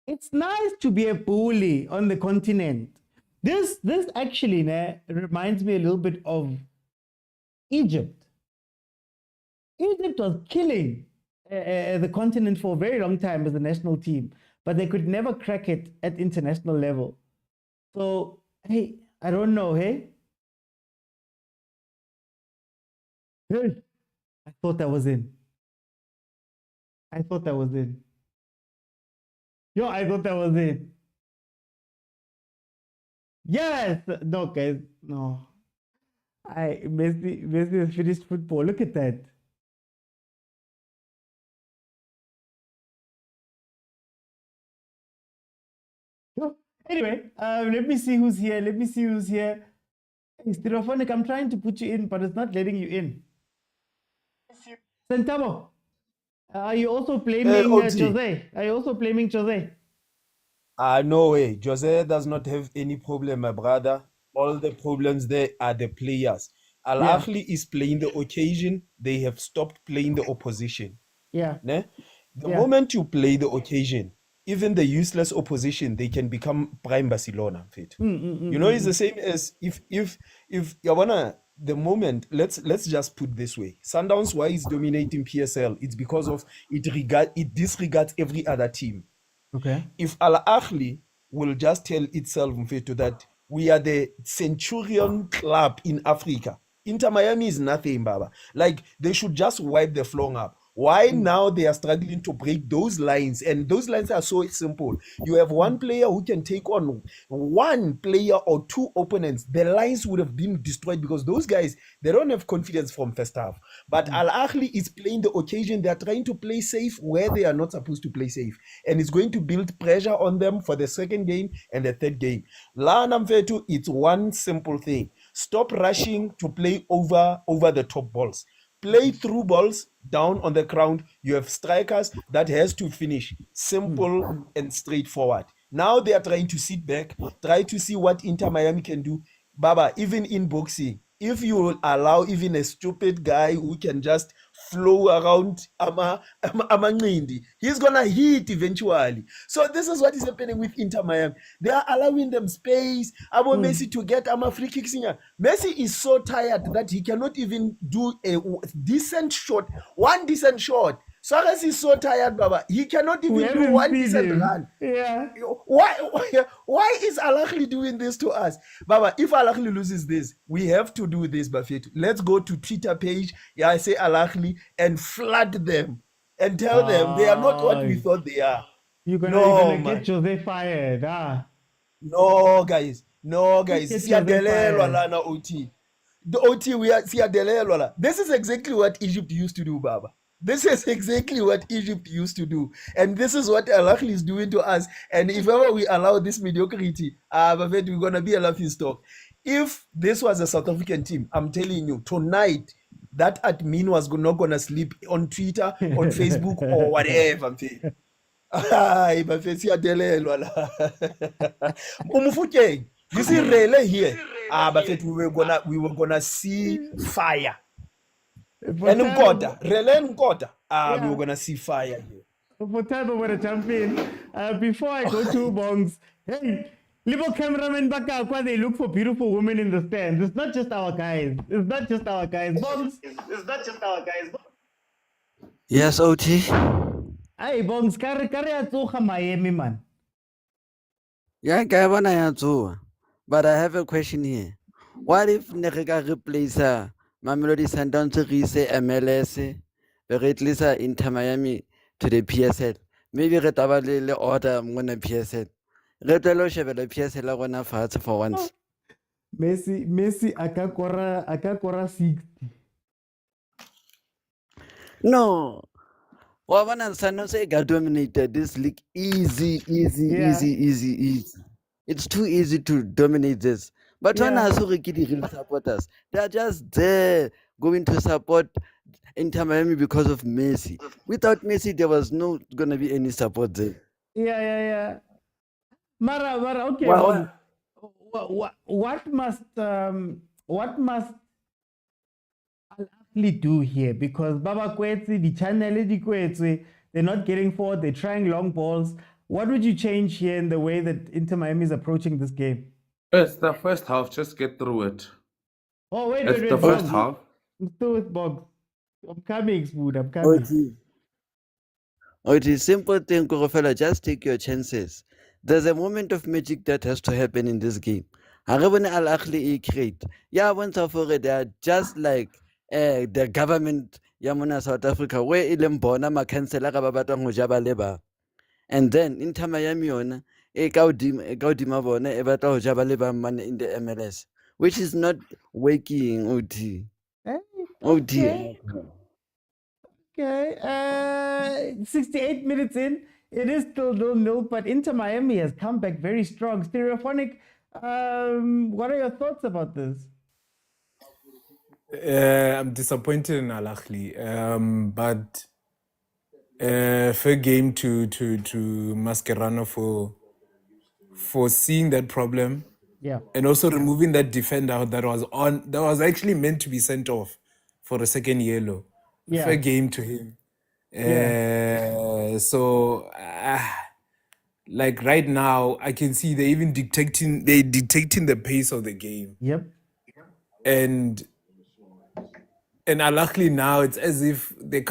It's nice to be a bully on the continent. This actually reminds me a little bit of Egypt. Egypt was killing the continent for a very long time as a national team, but they could never crack it at international level. So, hey, I don't know, hey? Hey, I thought that was in. I thought that was in. Yo, I thought that was it. Yes! No, guys, no. Messi has finished football. Look at that. Anyway, let me see who's here. Hey, Stereophonic, I'm trying to put you in, but it's not letting you in. Santamo, are you also blaming Jose? Are you also blaming Jose? No way. Jose does not have any problem, my brother. All the problems there are the players. Al Ahly is playing the occasion. They have stopped playing the opposition. Yeah. The moment you play the occasion, even the useless opposition, they can become prime Barcelona. You know, it's the same as if Yawana, the moment, let's just put this way. Sundowns, why is dominating PSL? It's because of it disregards every other team. Okay. If Al Ahly will just tell itself that we are the Centurion club in Africa, Inter Miami is nothing, Baba. Like, they should just wipe the floor up. Why now they are struggling to break those lines? And those lines are so simple. You have one player who can take on one player or two opponents. The lines would have been destroyed because those guys, they don't have confidence from first half. But Al Ahly is playing the occasion. They are trying to play safe where they are not supposed to play safe. And it's going to build pressure on them for the second game and the third game. La Namfetu, it's one simple thing. Stop rushing to play over the top balls. Play through balls down on the ground. You have strikers that has to finish. Simple and straightforward. Now they are trying to sit back, try to see what Inter Miami can do. Baba, even in boxing, if you will allow even a stupid guy who can just flow around Amanindi. He's gonna hit eventually. So this is what is happening with Inter Miami. They are allowing them space. Abo Messi to get free kicks in here. Messi is so tired that he cannot even do a decent shot. One decent shot. Suarez is so tired, Baba. He cannot even do one decent run. Yeah. Why is Al Ahly doing this to us? Baba, if Al Ahly loses this, we have to do this, Buffett. Let's go to Twitter page, I say Al Ahly, and flood them and tell them they are not what we thought they are. You're gonna get Jose fired. No, guys. Siyadelelwa lana OT. The OT we are siyadelelwa la. This is exactly what Egypt used to do, Baba. This is exactly what Egypt used to do. And this is what Al Ahly is doing to us. And if ever we allow this mediocrity, we're going to be a laughing stock. If this was a South African team, I'm telling you, tonight, that admin was not going to sleep on Twitter, on Facebook, or whatever. You see, really here, but we were gonna see fire. And we were gonna see fire here. For time over the champion. Before I go to Bongs, hey, little cameraman back out why they look for beautiful women in the stands. It's not just our guys. Bongs. It's not just our guys. Yes, OT. Hey, Bongs, carry a Miami, man. Yeah, Gavin, I am. But I have a question here. What if Nerega replace Mamelodi Sundowns to replace MLS, replace Inter Miami to the PSL? Maybe retabale order mona PSL. Retelo shebele PSL gona fatshe for once. Messi akakora 60. No. Wabana Sundowns got dominated this league easy. It's too easy to dominate this. But when I saw the real supporters, they are just there going to support Inter Miami because of Messi. Without Messi, there was no gonna be any support there. Yeah. Mara, okay. What must Al Ahly do here? Because Baba Kwetsi, the channel, they're not getting forward, they're trying long balls. What would you change here in the way that Inter Miami is approaching this game? It's the first half. Just get through it. Oh, wait. The first half. I'm still with Bob. I'm coming, Spood. I'm coming. OT, simple thing, Korofela, just take your chances. There's a moment of magic that has to happen in this game. Harabone Al Ahly create. Yeah, once for it, they are just like the government Yamuna South Africa, where Ilembona Makansela Gababatang Jaba Leba. And then Inter Miami on a Gaudima Bona, a battle Jabaleba man in the MLS, which is not waking OT. Okay. 68 minutes in, it is still 0-0, but Inter Miami has come back very strong. Stereophonic, what are your thoughts about this? I'm disappointed in Al Ahly, but fair game to Mascherano for seeing that problem, and also removing that defender that was actually meant to be sent off for a second yellow. Fair game to him. So like right now, I can see they're dictating the pace of the game. And Al Ahly now, it's as if they're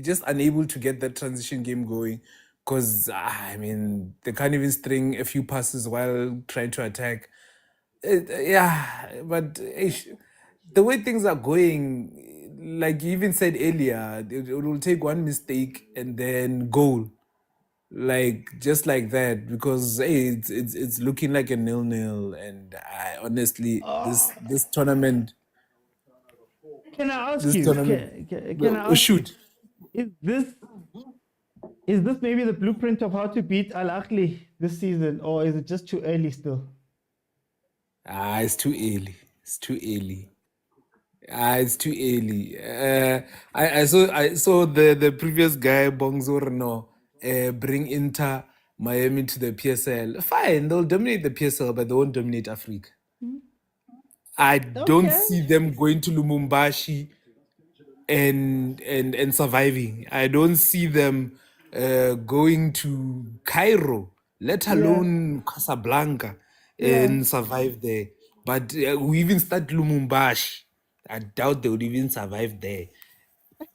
just unable to get that transition game going, because they can't even string a few passes while trying to attack. But the way things are going, like you even said earlier, it will take one mistake and then goal, just like that, because it's looking like a 0-0, and honestly, this tournament. Can I ask you? Can I ask shoot. Is this maybe the blueprint of how to beat Al Ahly this season, or is it just too early still? It's too early. It's too early. I saw the previous guy Bongzorno bring Inter Miami to the PSL. Fine, they'll dominate the PSL, but they won't dominate Africa. I don't see them going to Lumumbashi and surviving. I don't see them going to Cairo, let alone Casablanca, and survive there. But we even start Lumumbashi. I doubt they would even survive there.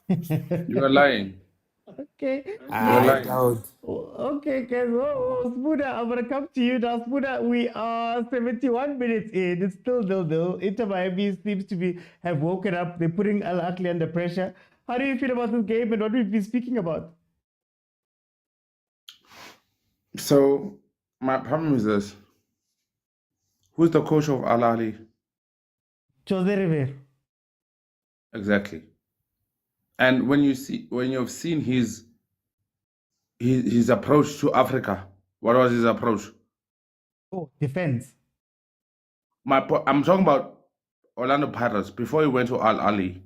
You are lying. Okay. You are lying. Doubt. Okay, guys. Spuda, I'm gonna come to you now. Spuda, we are 71 minutes in. It's still nil-nil. Inter Miami seems to have woken up. They're putting Al Ahly under pressure. How do you feel about this game and what we've been speaking about? So my problem is this: who's the coach of Al Ahly? Jose Rivera. Exactly. And when you've seen his approach to Africa, what was his approach? Oh, defense. I'm talking about Orlando Pirates before he went to Al Ahly.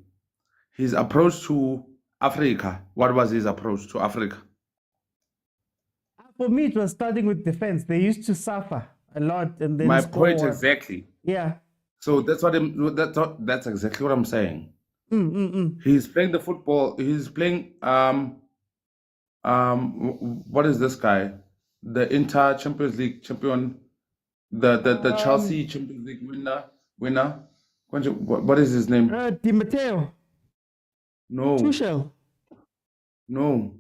His approach to Africa. What was his approach to Africa? For me, it was starting with defense. They used to suffer a lot, and then My score. point exactly. Yeah. So that's exactly what I'm saying. He's playing the football. He's playing what is this guy? The Inter Champions League champion, the Chelsea Champions League winner. What is his name? Di Matteo. No. Tuchel. No.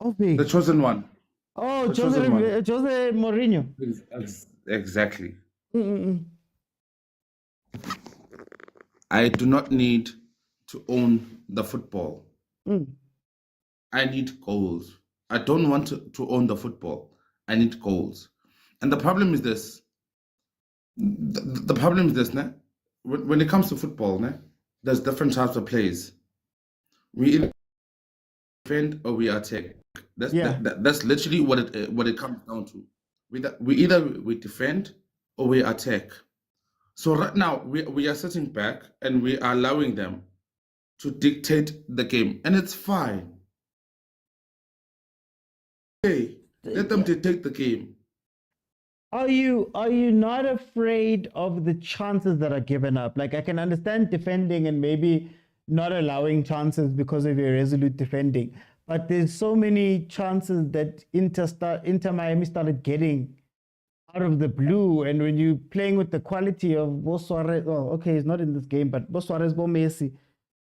Okay. The chosen one. Oh, The chosen one. Jose Mourinho. Exactly. I do not need to own the football. I need goals. I don't want to own the football. I need goals. And the problem is this. The problem is this, né? When it comes to football, né? There's different types of plays. We either defend or we attack. That's literally what it comes down to. We either defend or we attack. So right now we are sitting back and we are allowing them to dictate the game, and it's fine. Hey, let them dictate the game. Are you not afraid of the chances that are given up? Like, I can understand defending and maybe not allowing chances because of your resolute defending, but there's so many chances that Inter Miami started getting out of the blue. And when you're playing with the quality of Bo Suarez, oh, okay, he's not in this game, but Bo Suarez, Bo Messi,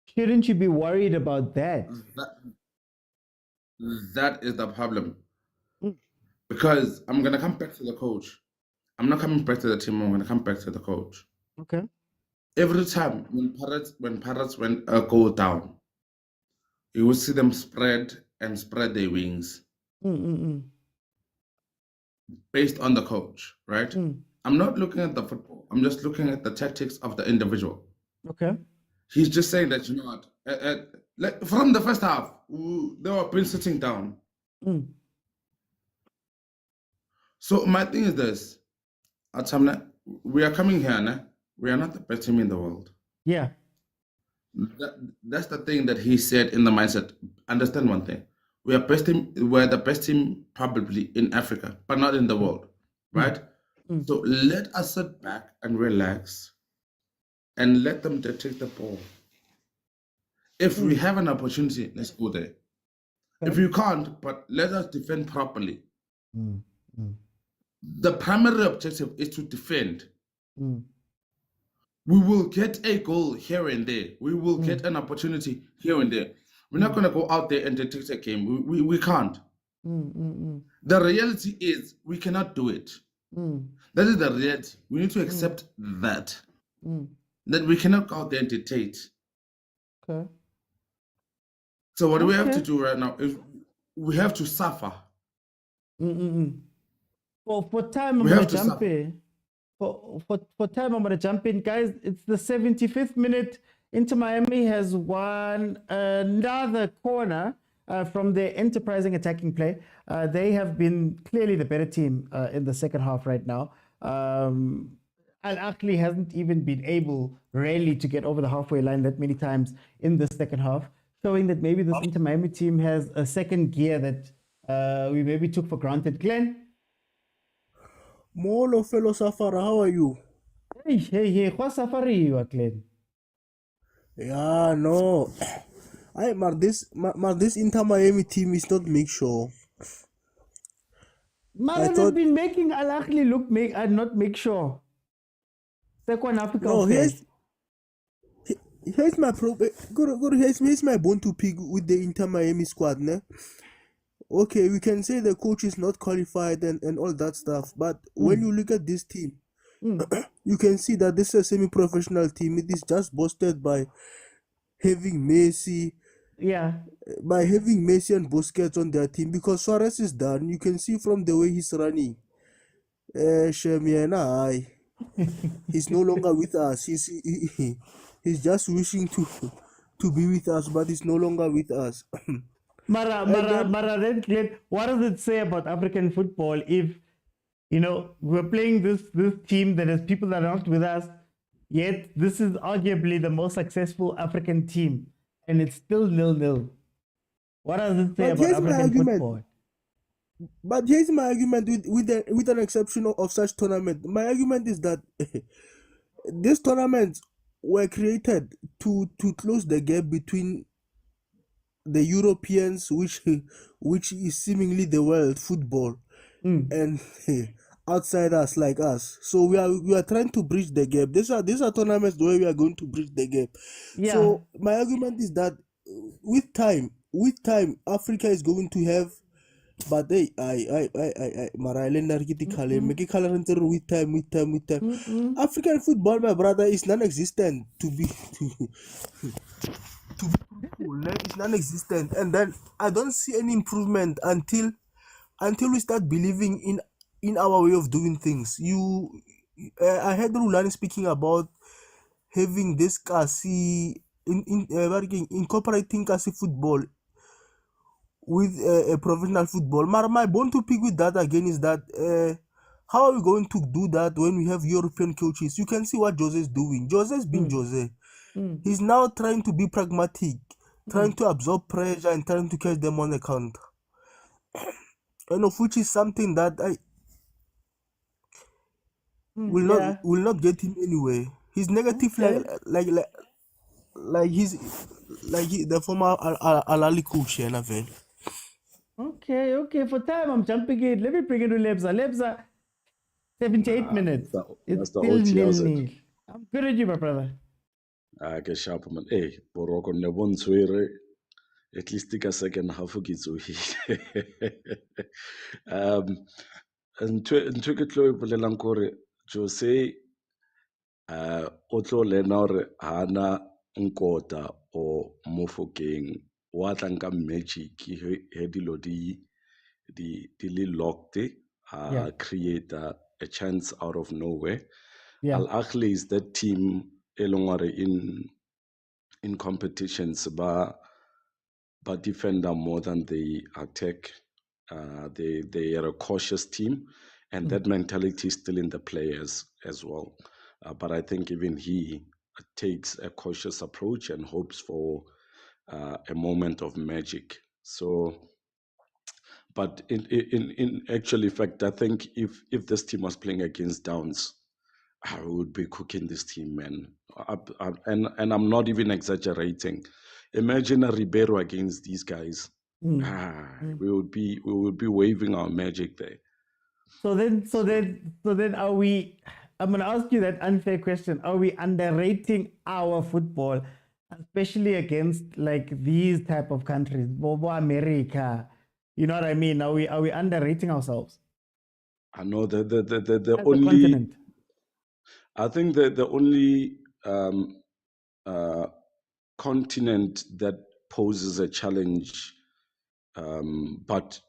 shouldn't you be worried about that? That is the problem. Because I'm going to come back to the coach. I'm not coming back to the team. I'm going to come back to the coach. Okay. Every time when Pirates went go down, you will see them spread their wings based on the coach, right? I'm not looking at the football. I'm just looking at the tactics of the individual. Okay. He's just saying that, you know what, like from the first half, they were been sitting down. So my thing is this, Atamna, we are coming here, né? We are not the best team in the world. Yeah. That's the thing that he said in the mindset. Understand one thing. We're the best team probably in Africa, but not in the world, right? So let us sit back and relax and let them take the ball. If we have an opportunity, let's go there. If you can't, but let us defend properly. The primary objective is to defend. We will get a goal here and there. We will get an opportunity here and there. We're not going to go out there and dictate a game. We can't. The reality is we cannot do it. That is the reality. We need to accept that. That we cannot go out there and dictate. Okay. So what we have to do right now is we have to suffer. For time, I'm going to jump in. For time, I'm going to jump in. Guys, it's the 75th minute. Inter Miami has won another corner from their enterprising attacking play. They have been clearly the better team in the second half right now. Al Ahly hasn't even been able really to get over the halfway line that many times in the second half, showing that maybe this Inter Miami team has a second gear that we maybe took for granted. Glenn? Molo fellow Safara, how are you? Hey, what's safari you, Glenn? Yeah, no. This Inter Miami team is not make sure. Mara, they've been making Al Ahly look not make sure. Second Africa. No, here's my problem. Here's my bone to pick with the Inter Miami squad, ne? Okay, we can say the coach is not qualified and all that stuff, but when you look at this team, you can see that this is a semi-professional team. It is just boosted by having Messi. Yeah. By having Messi and Busquets on their team, because Suarez is done. You can see from the way he's running. Shemiana, he's no longer with us. He's just wishing to be with us, but he's no longer with us. Mara, then, what does it say about African football if, we're playing this team that has people that are not with us, yet this is arguably the most successful African team, and it's still 0-0. What does it say about African football? But here's my argument with an exception of such tournament. My argument is that these tournaments were created to close the gap between the Europeans, which is seemingly the world football, and outsiders like us. So we are trying to bridge the gap. These are tournaments where we are going to bridge the gap. Yeah. So my argument is that with time, Africa is going to have. But I with time. African football, my brother, is non-existent to be truthful. It's non-existent, and then I don't see any improvement until we start believing in our way of doing things. I heard Rulani speaking about having this kasi incorporating kasi football with a professional football. My bone to pick with that again is that how are we going to do that when we have European coaches? You can see what Jose is doing. Jose's been Jose. He's now trying to be pragmatic, trying to absorb pressure and trying to catch them on the counter. And of which is something that I will not get him anyway. He's negative, like he's the former Al-Ali coach, NFL. Okay. For time, I'm jumping in. Let me bring in to Lebza. 78 minutes. It's still 0-0. I'm good at you, my brother. Okay, sharp man. Hey, Boroko Nebon Swere. At least take a second half of it. And took it low, Bolelankore, Jose, Otlo Lenor, Hana, Nkota, or Mofokeng, Watanka Mechi, Hedilodi, the locked, create a chance out of nowhere. Yeah. Al Ahly is that team elongare in competitions, but defender more than they attack. They are a cautious team, and that mentality is still in the players as well. But I think even he takes a cautious approach and hopes for a moment of magic. So, but in actual fact, I think if this team was playing against Downs, I would be cooking this team, man. And I'm not even exaggerating. Imagine a Ribeiro against these guys. We would be waving our magic there. So then are we? I'm gonna ask you that unfair question. Are we underrating our football, especially against like these type of countries, Bobo America? You know what I mean? Are we underrating ourselves? I know the only continent. I think the only continent that poses a challenge, but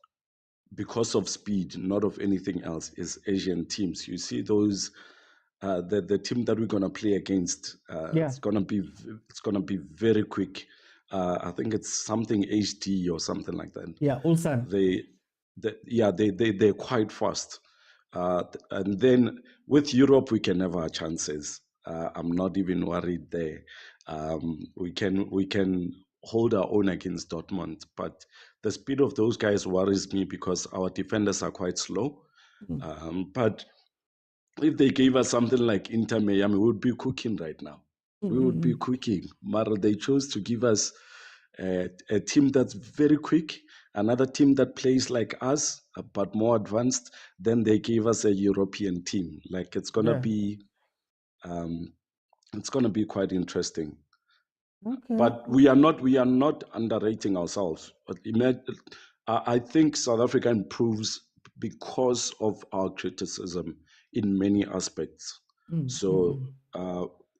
because of speed, not of anything else, is Asian teams. You see those, the team that we're gonna play against. It's gonna be very quick. I think it's something HD or something like that. Yeah, Ulsan. They're quite fast. And then with Europe, we can have our chances. I'm not even worried there. We can hold our own against Dortmund, but the speed of those guys worries me because our defenders are quite slow. But if they gave us something like Inter Miami, we would be cooking right now. We would be cooking. But they chose to give us a team that's very quick, another team that plays like us, but more advanced. Then they gave us a European team. Like it's gonna be quite interesting. Okay. But we are not underrating ourselves. But I think South Africa improves because of our criticism in many aspects. So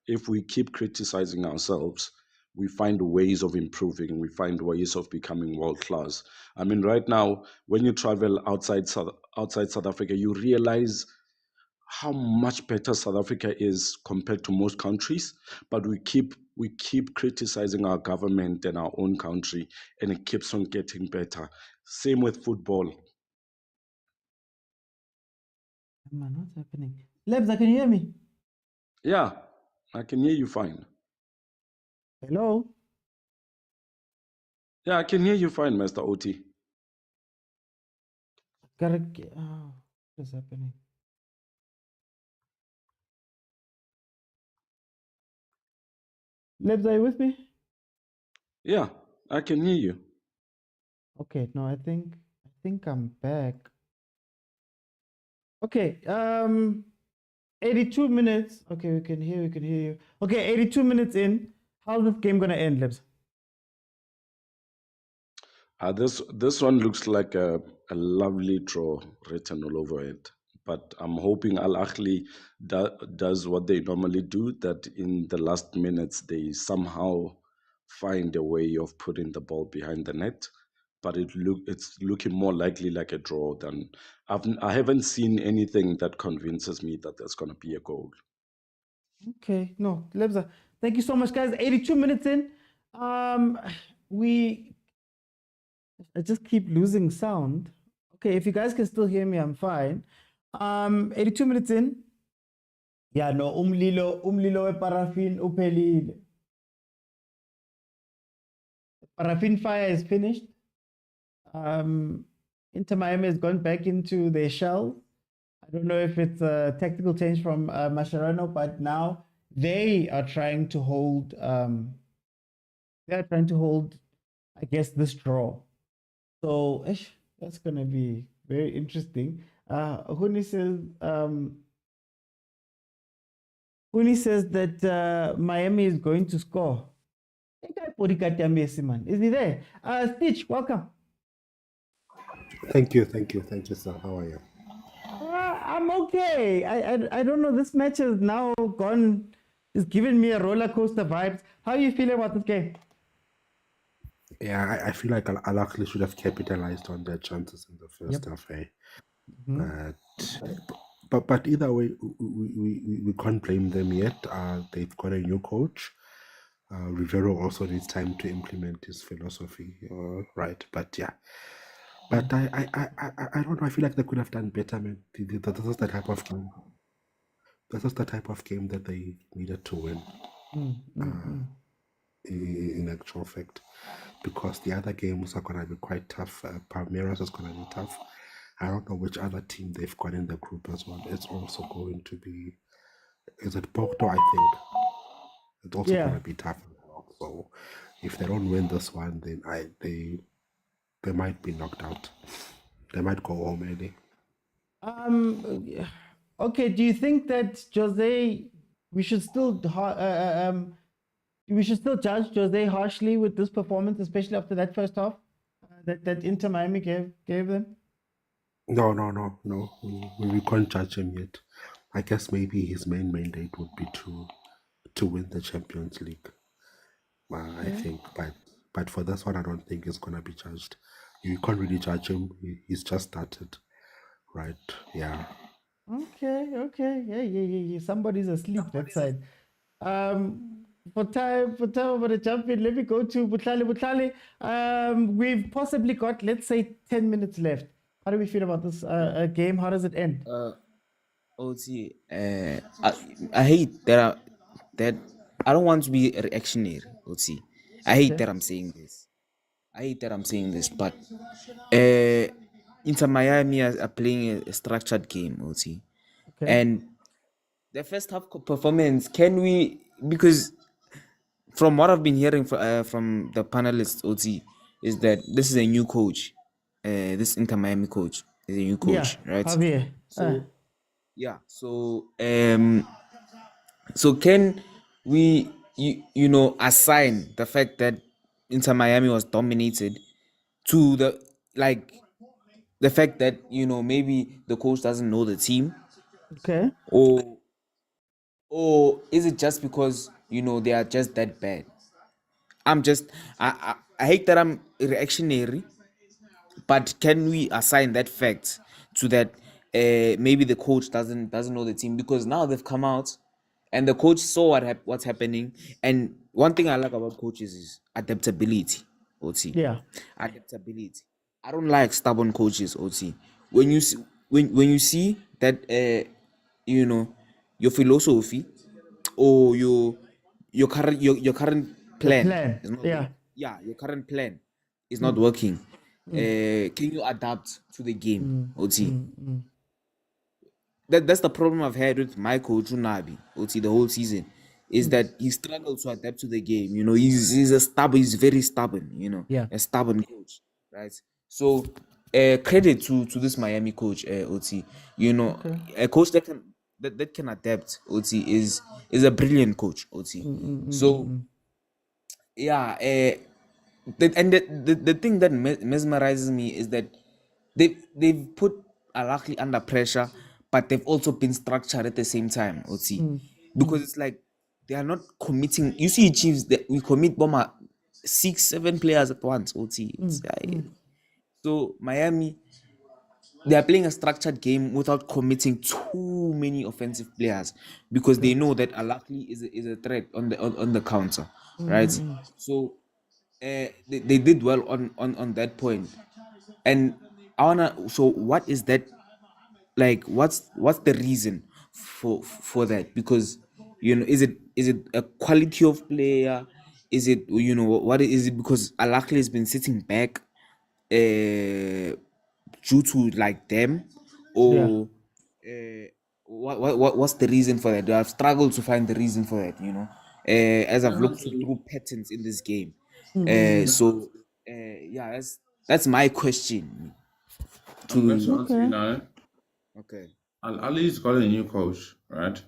if we keep criticizing ourselves, we find ways of improving. We find ways of becoming world class. I mean, right now, when you travel outside South Africa, you realize how much better South Africa is compared to most countries, but we keep criticizing our government and our own country, and it keeps on getting better. Same with football. Man, what's happening? Lebza, can you hear me? Yeah, I can hear you fine. Hello? Yeah, I can hear you fine, Mr. OT. Correct. Oh, what is happening? Lebza, are you with me? Yeah, I can hear you. Okay, no, I think I'm back. Okay, 82 minutes. Okay, we can hear you. Okay, 82 minutes in. How's this game gonna end, Lebza? This one looks like a lovely draw written all over it. But I'm hoping Al Ahly does what they normally do, that in the last minutes they somehow find a way of putting the ball behind the net. But it's looking more likely like a draw than I haven't seen anything that convinces me that there's going to be a goal. Okay, no, Lebza, thank you so much, guys. 82 minutes in. I just keep losing sound. Okay, if you guys can still hear me, I'm fine. 82 minutes in. Yeah, no, umlilo we paraffin upelile. Paraffin fire is finished. Inter Miami has gone back into their shell. I don't know if it's a tactical change from Mascherano, but now they are trying to hold. I guess, this draw. So that's gonna be very interesting. Huni says that Miami is going to score. Is he there? Stitch, welcome. Thank you, sir. How are you? I'm okay. I don't know. This match has now gone. It's given me a roller coaster vibes. How are you feeling about this game? Yeah, I feel like Al Ahly should have capitalized on their chances in the first half. But either way, we can't blame them yet. They've got a new coach. Rivero also needs time to implement his philosophy, right? But yeah, but I don't know. I feel like they could have done better, man. This is the type of game. This is the type of game that they needed to win. In actual fact, because the other games are going to be quite tough. Palmeiras is going to be tough. I don't know which other team they've got in the group as well. It's also going to be, is it Porto? I think it's also going to be tough. So if they don't win this one, then they might be knocked out. They might go home early. Okay. Do you think that Jose, we should still judge Jose harshly with this performance, especially after that first half that Inter Miami gave them? No. We can't judge him yet. I guess maybe his main mandate would be to win the Champions League. I think, but for this one, I don't think it's gonna be judged. You can't really judge him. He's just started, right? Yeah. Okay. Yeah. Somebody's asleep that side. For time over the champion, let me go to Butlali. We've possibly got, let's say, 10 minutes left. How do we feel about this game? How does it end? OT, I hate that I don't want to be reactionary, OT. I hate that I'm saying this. But Inter Miami are playing a structured game, OT. Okay. And the first half performance, can we, because from what I've been hearing from the panelists, OT, is that this is a new coach. This Inter Miami coach is a new coach, right? Javier. So yeah, so can we assign the fact that Inter Miami was dominated to the fact that maybe the coach doesn't know the team, Okay. or is it just because they are just that bad? I hate that I'm reactionary, but can we assign that fact to that maybe the coach doesn't know the team, because now they've come out and the coach saw what's happening. And one thing I like about coaches is adaptability. OT. Yeah. Adaptability. I don't like stubborn coaches. OT. When you see, when you see that your philosophy or your current plan, plan. is not Yeah. your current plan is not working. Can you adapt to the game, OT? That's the problem I've had with my coach Unabi, OT, the whole season, is that he struggles to adapt to the game. He's very stubborn, Yeah. a stubborn coach, right? So credit to this Miami coach, OT. A coach that can adapt, OT, is a brilliant coach, OT. So yeah, the thing that mesmerizes me is that they've put Ahly under pressure, but they've also been structured at the same time, OT. Because it's like they are not committing. You see, Chiefs, we commit bomber 6-7 players at once, OT. So Miami, they are playing a structured game without committing too many offensive players, because they know that Ahly is a threat on the counter, right? So they did well on that point. And I wanna. So what is that? Like, what's the reason for that? Because is it a quality of player? Is it what is it? Because Ahly has been sitting back due to like them, or what's the reason for that? I've struggled to find the reason for that. As I've looked through patterns in this game. So yeah, that's my question. I'm going to answer you now. Okay. Ahly's got a new coach, right?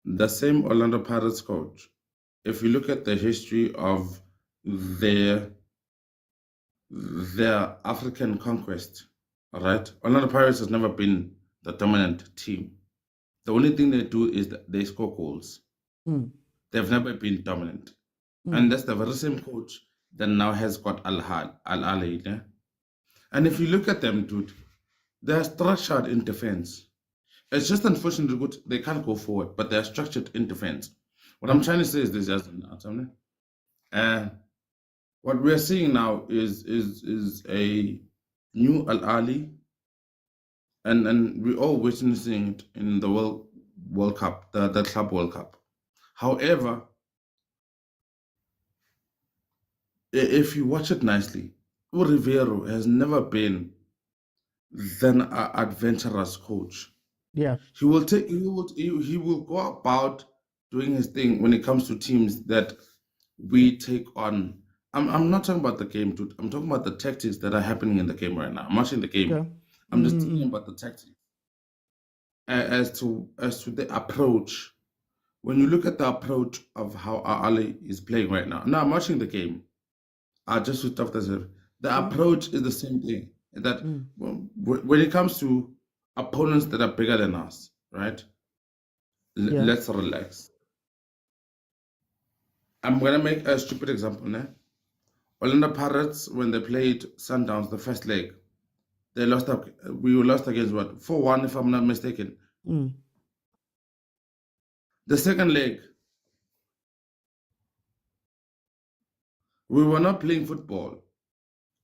The same Orlando Pirates coach. If you look at the history of their African conquest, right? Orlando Pirates has never been the dominant team. The only thing they do is that they score goals. They've never been dominant. And that's the very same coach that now has got Al Ahly. Yeah? And if you look at them, dude, they're structured in defense. It's just unfortunately good they can't go forward, but they're structured in defense. What I'm trying to say is this, what we're seeing now is a new Al Ahly, and we're all witnessing it in the World Cup, the Club World Cup. However, if you watch it nicely, Rivero has never been an adventurous coach. Yeah. He will go about doing his thing when it comes to teams that we take on. I'm not talking about the game, dude. I'm talking about the tactics that are happening in the game right now. I'm watching the game. Okay. I'm just talking about the tactics. As to the approach. When you look at the approach of how Ahly is playing right now. Now I'm watching the game. I just switched off the approach is the same thing. That when it comes to opponents that are bigger than us, right? Let's relax. I'm gonna make a stupid example now. Orlando Pirates, when they played Sundowns the first leg, we lost against what? 4-1 if I'm not mistaken. The second leg, we were not playing football.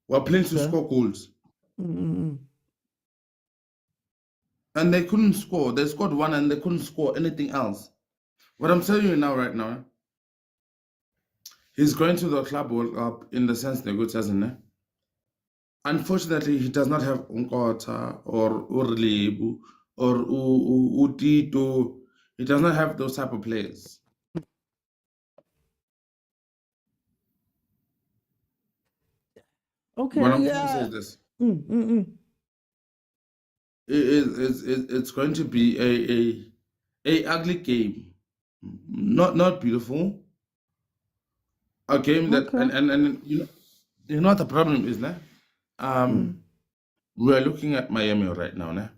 We were playing to score goals. And they couldn't score. They scored one and they couldn't score anything else. What I'm telling you right now, he's going to the Club World Cup in the sense they're good, isn't it? Unfortunately, he does not have Unkota or Urlebu or Utito. He does not have those type of players. Okay, What I'm trying to say is this. It's going to be a ugly game. Not beautiful. A game that and you know what the problem is now? We're looking at Miami right now, now.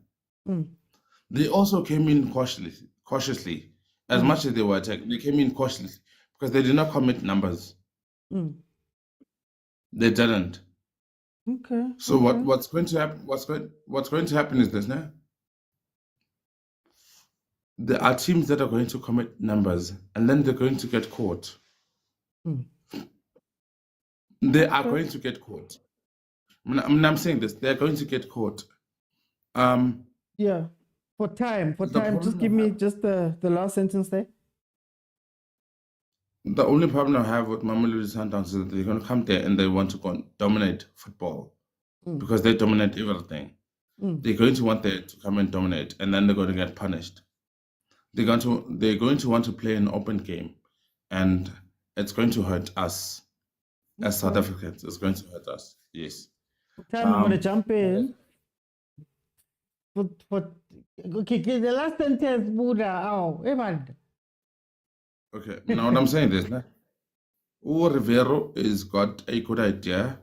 They also came in cautiously. As much as they were attacked, they came in cautiously because they did not commit numbers. They didn't. Okay. So what's going to happen? What's going to happen is this now. There are teams that are going to commit numbers, and then they're going to get caught. They are going to get caught. I'm saying this. They're going to get caught. Yeah. For time, just give me just the last sentence there. The only problem I have with Mamelodi Sundowns is that they're going to come there and they want to go and dominate football because they dominate everything. They're going to want there to come and dominate, and then they're going to get punished. They're going to want to play an open game, and it's going to hurt us as South Africans. It's going to hurt us. Yes. Time I'm going to jump in. Okay, the last sentence, Buddha. Oh, Evan. Okay, now what I'm saying is, Rivero has got a good idea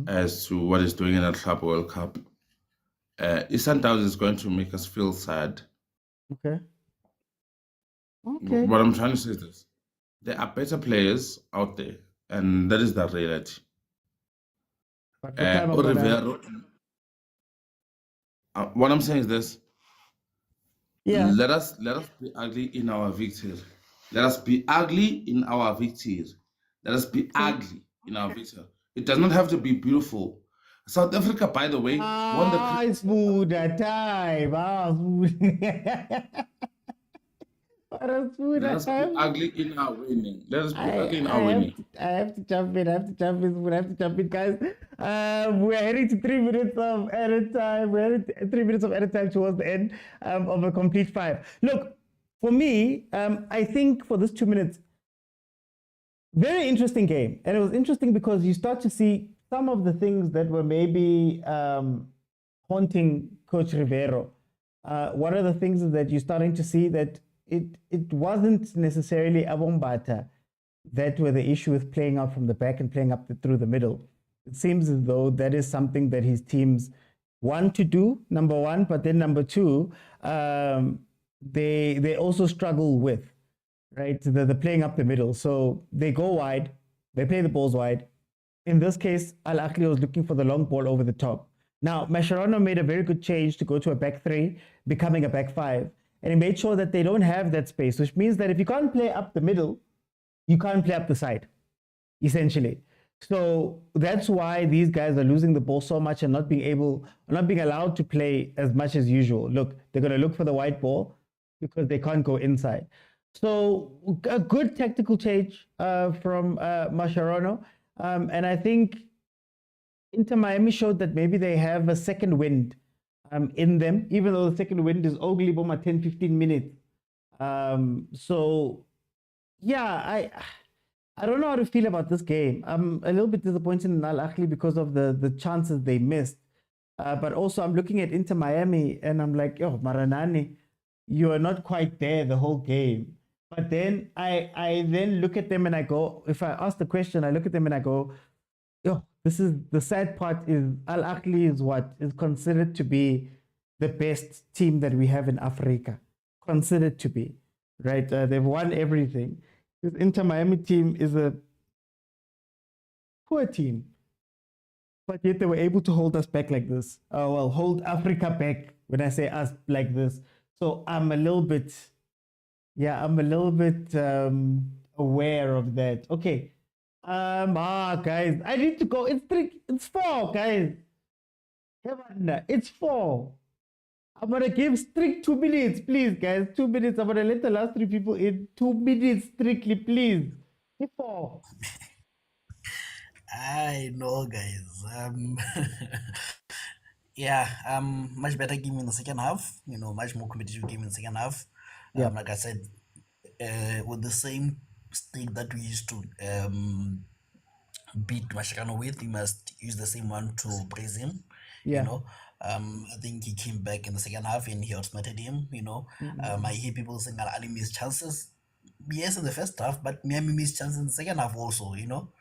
as to what he's doing in the Club World Cup. Sundowns is going to make us feel sad. Okay. What I'm trying to say is this. There are better players out there, and that is the reality. Rivero, what I'm saying is this. Yeah. Let us be ugly in our victory. Let us be ugly in our victory. Let us be ugly in our victory. It does not have to be beautiful. South Africa, by the way, won the smooth that time. Let us be ugly in our winning. Let us be ugly in our winning. I have to jump in, guys. We're heading to 3 minutes of edit time. We're heading 3 minutes of edit time towards the end of a complete 5. Look, for me, I think for this 2 minutes, very interesting game. And it was interesting because you start to see some of the things that were maybe haunting Coach Rivero. One of the things is that you're starting to see that it wasn't necessarily Abombata that were the issue with playing out from the back and playing up through the middle. It seems as though that is something that his teams want to do, number one, but then number two, they also struggle with, right? The playing up the middle. So they go wide, they play the balls wide. In this case, Ahly was looking for the long ball over the top. Now, Mascherano made a very good change to go to a back three, becoming a back five. And he made sure that they don't have that space, which means that if you can't play up the middle, you can't play up the side, essentially. So that's why these guys are losing the ball so much and not being allowed to play as much as usual. Look, they're going to look for the white ball because they can't go inside. So a good tactical change from Mascherano. And I think Inter Miami showed that maybe they have a second wind in them, even though the second wind is only about 10-15 minutes. So yeah, I don't know how to feel about this game. I'm a little bit disappointed in Ahly because of the chances they missed. But also I'm looking at Inter Miami and I'm like, yo, Maranani, you are not quite there the whole game. But then I then look at them and I go, if I ask the question, I look at them and I go, yo, this is the sad part is Ahly is what is considered to be the best team that we have in Africa. Considered to be, right? They've won everything. This Inter Miami team is a poor team, but yet they were able to hold us back like this. Hold Africa back when I say us like this. So I'm a little bit aware of that. Okay. Guys, I need to go. It's 4, guys. Come on, it's 4. I'm gonna give strict 2 minutes, please, guys. 2 minutes. I'm gonna let the last 3 people in. 2 minutes strictly, please. It's 4. I know, guys. Much better game in the second half. Much more competitive game in the second half. Like I said, with the same stick that we used to beat Mashikano with, we must use the same one to praise him. Yeah. You know, I think he came back in the second half and he outsmarted him. You know, I hear people saying Al Ali missed chances. Yes, in the first half, but Miami missed chances in the second half also. You know,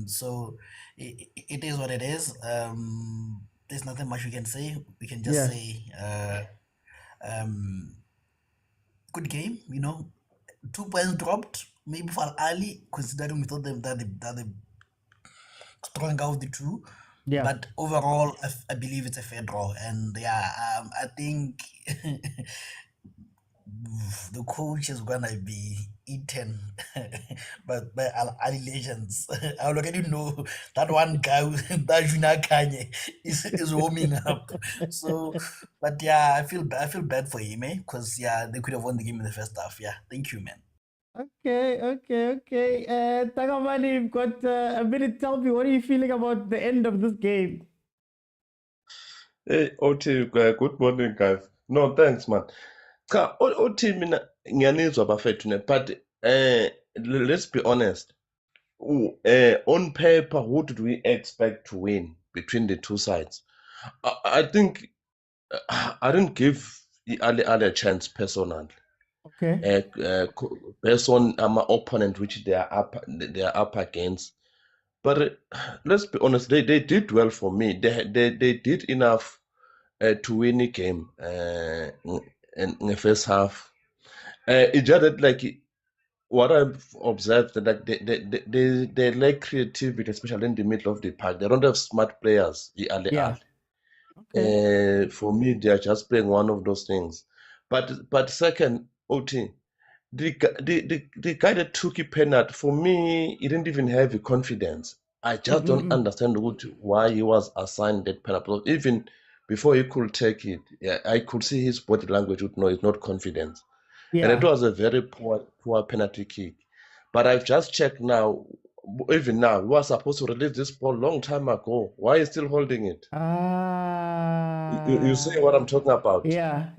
so it is what it is. There's nothing much we can say. We can just say, good game. You know, 2 points dropped. Maybe for Al Ali, considering we thought that the stronger of the two. Yeah. But overall, I believe it's a fair draw, and I think the coach is gonna be eaten by Ali legends. I already know that one guy, that junior Khanye, is warming up. So, but I feel bad for him, because they could have won the game in the first half. Yeah, thank you, man. Okay. Takamani, you've got a minute. Tell me, what are you feeling about the end of this game? Hey, OT, good morning, guys. No, thanks, man. OT, mina ngiyanizwa bafethu, but let's be honest. On paper, who did we expect to win between the two sides? I think I didn't give Ali a chance personally. Okay. Based on my opponent, which they are up against. But let's be honest, they did well for me. They did enough to win the game in the first half. It's just that, like, what I've observed, that like they lack creativity, especially in the middle of the park. They don't have smart players. For me, they are just playing one of those things. But second, OT, the guy that took a penalty, for me, he didn't even have the confidence. I just don't understand why he was assigned that penalty. Even before he could take it, I could see his body language would know he's not confident. And it was a very poor penalty kick. But I've just checked now, even now, we were supposed to release this ball long time ago. Why are you still holding it? You see what I'm talking about? Yeah.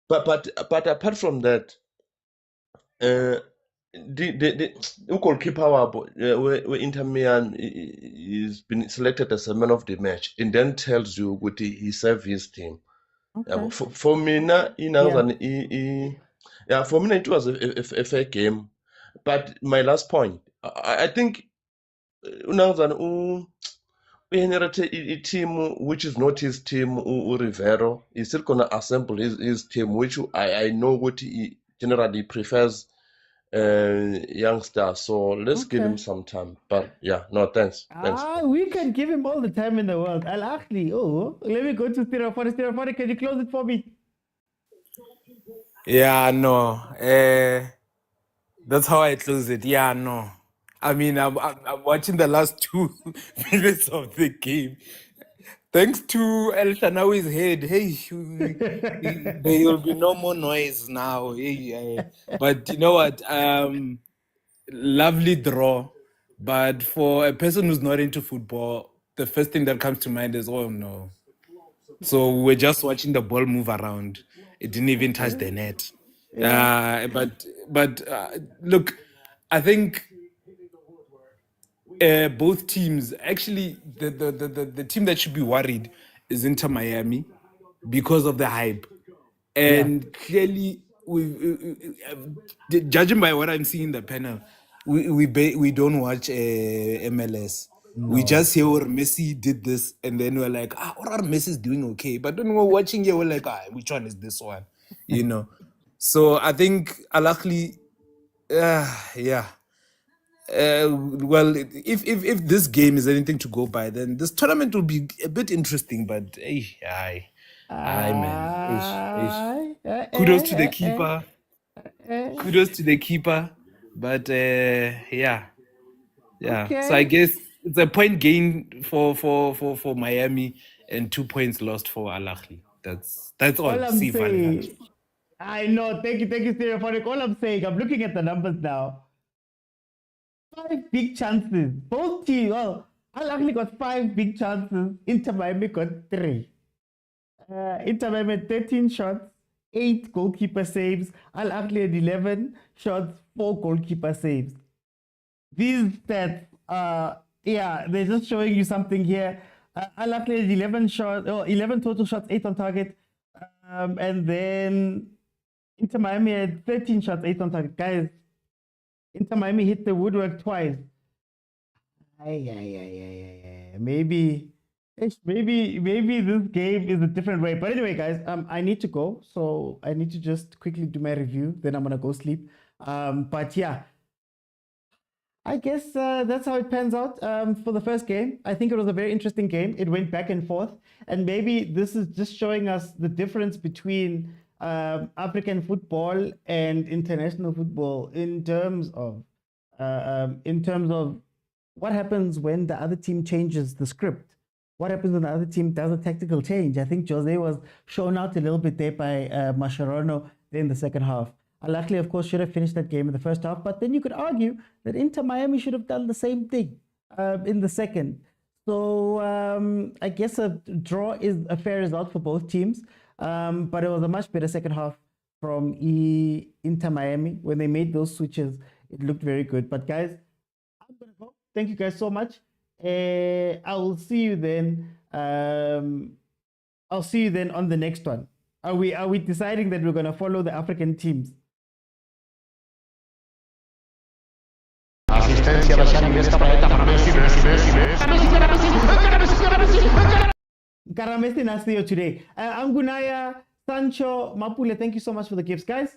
But apart from that, the goalkeeper, Inter Milan, he's been selected as a man of the match, and then tells you what he served his team. Okay. For me, for me, it was a fair game. But my last point, I think we inherited a team which is not his team. Rivero, he's still gonna assemble his team, which I know what he generally prefers. Youngster, so let's give him some time. But thanks. We can give him all the time in the world. Al Ahly. Let me go to Stellenbosch. Stellenbosch, can you close it for me? Yeah, no. That's how I close it. Yeah, no. I mean, I'm watching the last 2 minutes of the game. Thanks to El Shanawi's head, there will be no more noise now. But you know what? Lovely draw. But for a person who's not into football, the first thing that comes to mind is, oh no. So we're just watching the ball move around. It didn't even touch the net. But look, I think both teams, actually, the team that should be worried is Inter Miami because of the hype. And clearly, judging by what I'm seeing in the panel, we don't watch MLS. No. We just hear Messi did this, and then we're like, what Messi is doing okay. But then we're watching here, we're like, which one is this one? You know. So I think Al Ahly, well, if this game is anything to go by, then this tournament will be a bit interesting. But man, kudos to the keeper. Kudos to the keeper. But Okay. So I guess it's a point gain for Miami and 2 points lost for Al Ahly. That's all. I'm saying. I know. Thank you, Stereophonic. All I'm saying, I'm looking at the numbers now. 5 big chances. Both teams. Well, Al Ahly got 5 big chances. Inter Miami got 3. Inter Miami 13 shots, 8 goalkeeper saves. Al Ahly had 11 shots, 4 goalkeeper saves. These stats, they're just showing you something here. Al Ahly had 11 total shots, 8 on target. And then Inter Miami had 13 shots, 8 on target. Guys, Inter Miami hit the woodwork twice. Maybe this game is a different way. But anyway, guys, I need to go. So I need to just quickly do my review. Then I'm going to go sleep. But yeah, I guess that's how it pans out for the first game. I think it was a very interesting game. It went back and forth. And maybe this is just showing us the difference between African football and international football in terms of what happens when the other team changes the script. What happens when the other team does a tactical change? I think Jose was shown out a little bit there by Mascherano in the second half. Al Ahly, of course, should have finished that game in the first half, but then you could argue that Inter Miami should have done the same thing in the second. So I guess a draw is a fair result for both teams, but it was a much better second half from Inter Miami. When they made those switches, it looked very good. But guys, I'm going to go. Thank you guys so much. I will see you then. I'll see you then on the next one. Are we deciding that we're going to follow the African teams? Asistencia de Xavi Messi per per Messi. Messi Nasio today. Angunaya, Sancho, Mapule, thank you so much for the gifts, guys.